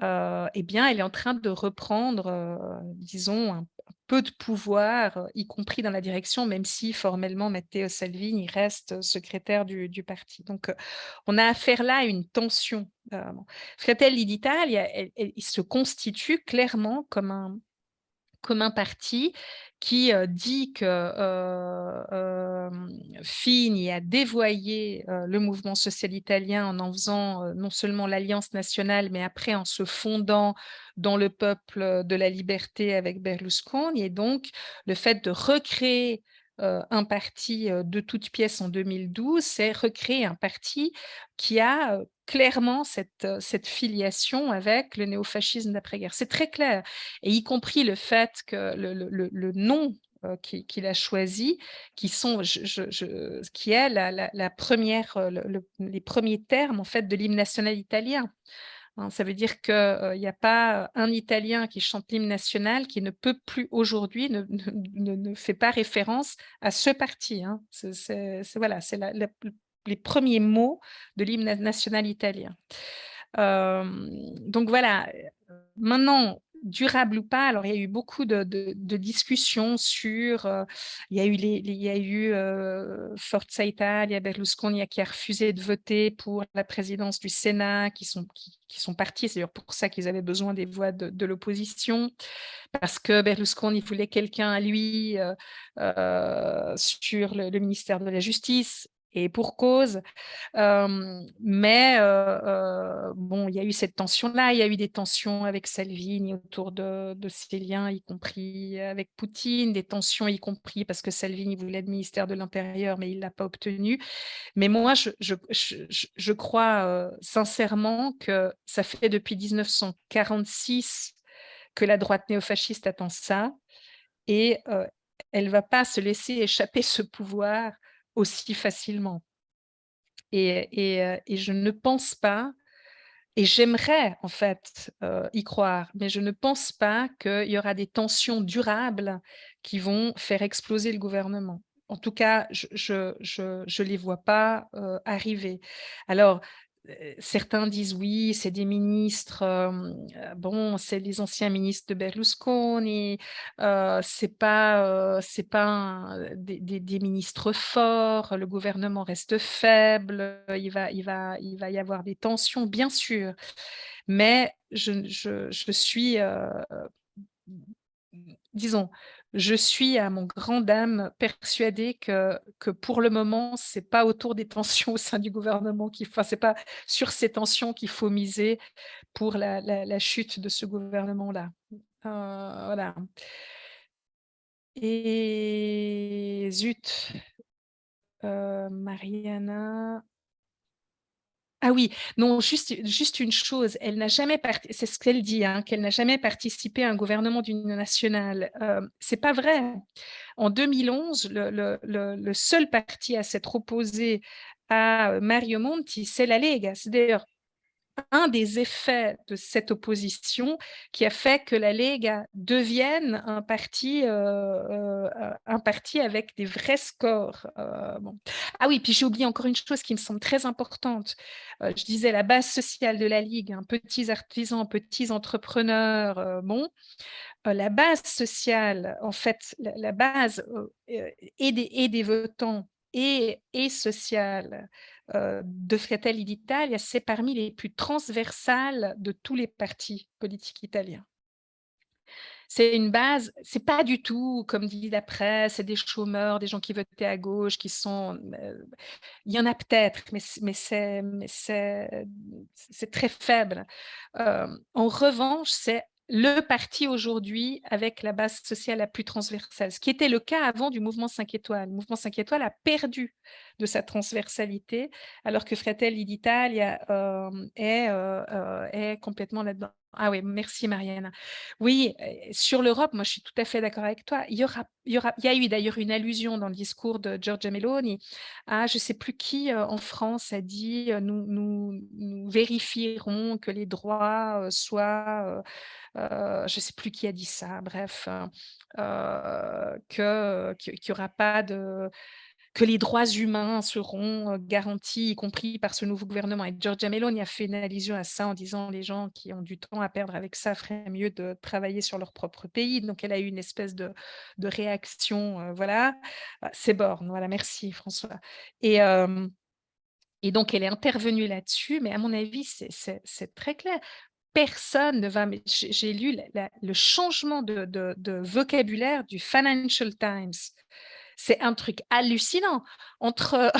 eh bien, elle est en train de reprendre, disons, un peu de pouvoir, y compris dans la direction, même si formellement Matteo Salvini reste secrétaire du parti. Donc, on a affaire là à une tension. Fratelli d'Italia, il se constitue clairement comme un parti qui dit que Fini a dévoyé le mouvement social italien en faisant non seulement l'Alliance nationale, mais après en se fondant dans le peuple de la liberté avec Berlusconi. Et donc, le fait de recréer un parti de toutes pièces en 2012, c'est recréer un parti qui a clairement cette filiation avec le néofascisme d'après-guerre. C'est très clair. Et y compris le fait que le nom qu'il a choisi, qui est la première, les premiers termes en fait de l'hymne national italien. Hein, ça veut dire qu'il n'y a pas un Italien qui chante l'hymne national qui ne peut plus aujourd'hui, ne fait pas référence à ce parti. Hein. Voilà, c'est les premiers mots de l'hymne national italien. Donc voilà, maintenant, durable ou pas, alors il y a eu beaucoup de discussions sur, il y a eu Forza Italia, Berlusconi qui a refusé de voter pour la présidence du Sénat, qui sont partis, c'est d'ailleurs pour ça qu'ils avaient besoin des voix de l'opposition, parce que Berlusconi voulait quelqu'un à lui sur le ministère de la Justice, et pour cause. Mais bon, il y a eu cette tension-là, il y a eu des tensions avec Salvini autour de ces liens, y compris avec Poutine, des tensions y compris parce que Salvini voulait le ministère de l'Intérieur, mais il ne l'a pas obtenu. Mais moi, je crois sincèrement que ça fait depuis 1946 que la droite néofasciste attend ça, et elle ne va pas se laisser échapper ce pouvoir aussi facilement. Et je ne pense pas, et j'aimerais en fait y croire, mais je ne pense pas qu'il y aura des tensions durables qui vont faire exploser le gouvernement. En tout cas, je les vois pas arriver. Alors, certains disent oui, c'est des ministres, bon, c'est les anciens ministres de Berlusconi, c'est pas des ministres forts, le gouvernement reste faible, il va y avoir des tensions, bien sûr, mais je suis, disons, je suis, à mon grand dam, persuadée que pour le moment, c'est pas autour des tensions au sein du gouvernement c'est pas sur ces tensions qu'il faut miser pour la chute de ce gouvernement-là. Voilà. Et zut, Mariana. Ah oui, non, juste une chose, elle n'a jamais c'est ce qu'elle dit, hein, qu'elle n'a jamais participé à un gouvernement d'union nationale. C'est pas vrai. En 2011, le seul parti à s'être opposé à Mario Monti, c'est la Lega. C'est d'ailleurs un des effets de cette opposition qui a fait que la Lega devienne un parti avec des vrais scores. Bon. Ah oui, puis j'ai oublié encore une chose qui me semble très importante. Je disais la base sociale de la Ligue, hein, petits artisans, petits entrepreneurs, la base sociale, en fait, la base et des votants et sociale de Fratelli d'Italia, c'est parmi les plus transversales de tous les partis politiques italiens. C'est une base, c'est pas du tout, comme dit la presse, c'est des chômeurs, des gens qui votaient à gauche, qui sont... il y en a peut-être, mais c'est très faible. En revanche, c'est le parti aujourd'hui avec la base sociale la plus transversale, ce qui était le cas avant du mouvement 5 étoiles. Le mouvement 5 étoiles a perdu de sa transversalité, alors que Fratelli d'Italia est complètement là-dedans. Ah oui, merci Mariana. Oui, sur l'Europe, moi je suis tout à fait d'accord avec toi. Il y a eu d'ailleurs une allusion dans le discours de Giorgia Meloni à, je ne sais plus qui en France a dit nous vérifierons que les droits soient, je ne sais plus qui a dit ça, bref, qu'il n'y aura pas de... que les droits humains seront garantis, y compris par ce nouveau gouvernement. Et Giorgia Meloni a fait une allusion à ça en disant les gens qui ont du temps à perdre avec ça feraient mieux de travailler sur leur propre pays. Donc, elle a eu une espèce de réaction. Voilà, c'est borne. Voilà, merci François. Et donc, elle est intervenue là-dessus, mais à mon avis, c'est très clair. Personne ne va... J'ai lu le changement de vocabulaire du Financial Times. C'est un truc hallucinant entre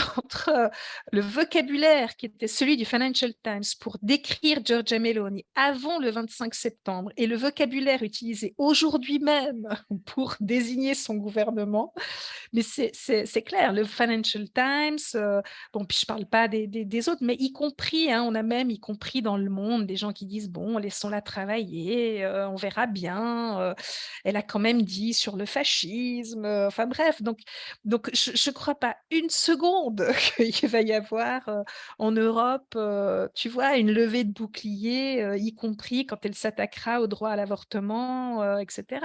le vocabulaire qui était celui du Financial Times pour décrire Giorgia Meloni avant le 25 septembre et le vocabulaire utilisé aujourd'hui même pour désigner son gouvernement. Mais c'est clair, le Financial Times, bon, puis je ne parle pas des autres, mais y compris, hein, on a même, y compris dans le monde, des gens qui disent, bon, laissons-la travailler, on verra bien, elle a quand même dit sur le fascisme, enfin bref, donc je ne crois pas une seconde qu'il va y avoir en Europe, tu vois, une levée de bouclier, y compris quand elle s'attaquera au droit à l'avortement, etc.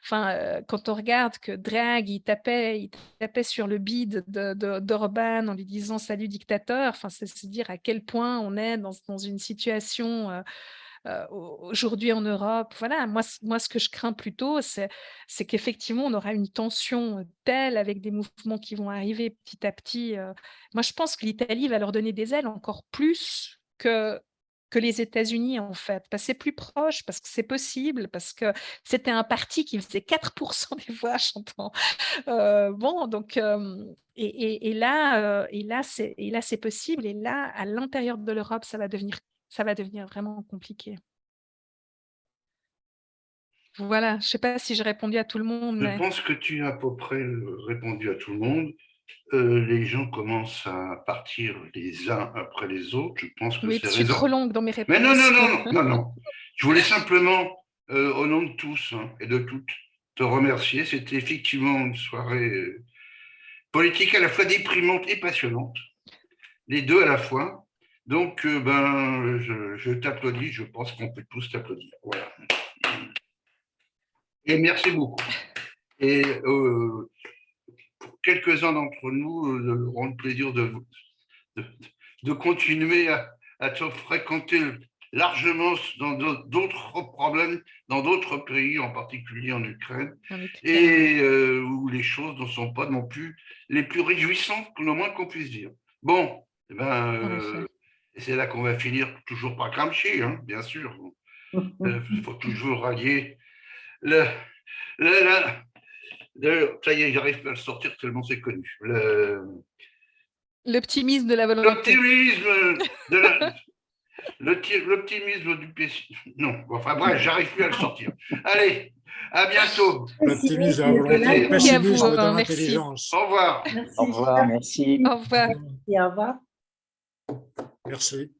Enfin, quand on regarde que Draghi il tapait sur le bide d'Orban en lui disant « Salut dictateur », enfin, c'est se dire à quel point on est dans une situation aujourd'hui en Europe. Voilà, moi, ce que je crains plutôt, c'est qu'effectivement, on aura une tension telle avec des mouvements qui vont arriver petit à petit. Moi, je pense que l'Italie va leur donner des ailes encore plus que les États-Unis, en fait. C'est plus proche, parce que c'est possible, parce que c'était un parti qui faisait 4% des voix, j'entends. Bon, donc, et là, c'est possible. Et là, à l'intérieur de l'Europe, ça va devenir vraiment compliqué. Voilà, je ne sais pas si j'ai répondu à tout le monde.
Je pense que tu as à peu près répondu à tout le monde. Les gens commencent à partir les uns après les autres. Je pense que
oui,
c'est
je suis trop longue dans mes réponses.
Mais non. Je voulais simplement, au nom de tous et de toutes, te remercier. C'était effectivement une soirée politique à la fois déprimante et passionnante. Les deux à la fois. Donc, je t'applaudis. Je pense qu'on peut tous t'applaudir. Voilà. Et merci beaucoup. Et pour quelques-uns d'entre nous, auront le plaisir de continuer à te fréquenter largement dans d'autres problèmes, dans d'autres pays, en particulier en Ukraine, et où les choses ne sont pas non plus les plus réjouissantes, le moins qu'on puisse dire. Bon, c'est là qu'on va finir toujours par Gramsci, hein, bien sûr. Il faut toujours rallier D'ailleurs, ça y est, j'arrive pas à le sortir tellement c'est connu.
L'optimisme de la volonté.
L'optimisme de la... L'optimisme du pessimiste. Non, enfin bref, j'arrive plus à le sortir. Allez, à bientôt.
L'optimisme de la volonté, le
Merci à
pessimisme
vous,
de
merci.
l'intelligence.
Au revoir.
Merci.
Au revoir, merci.
Au revoir.
Au revoir.
Merci.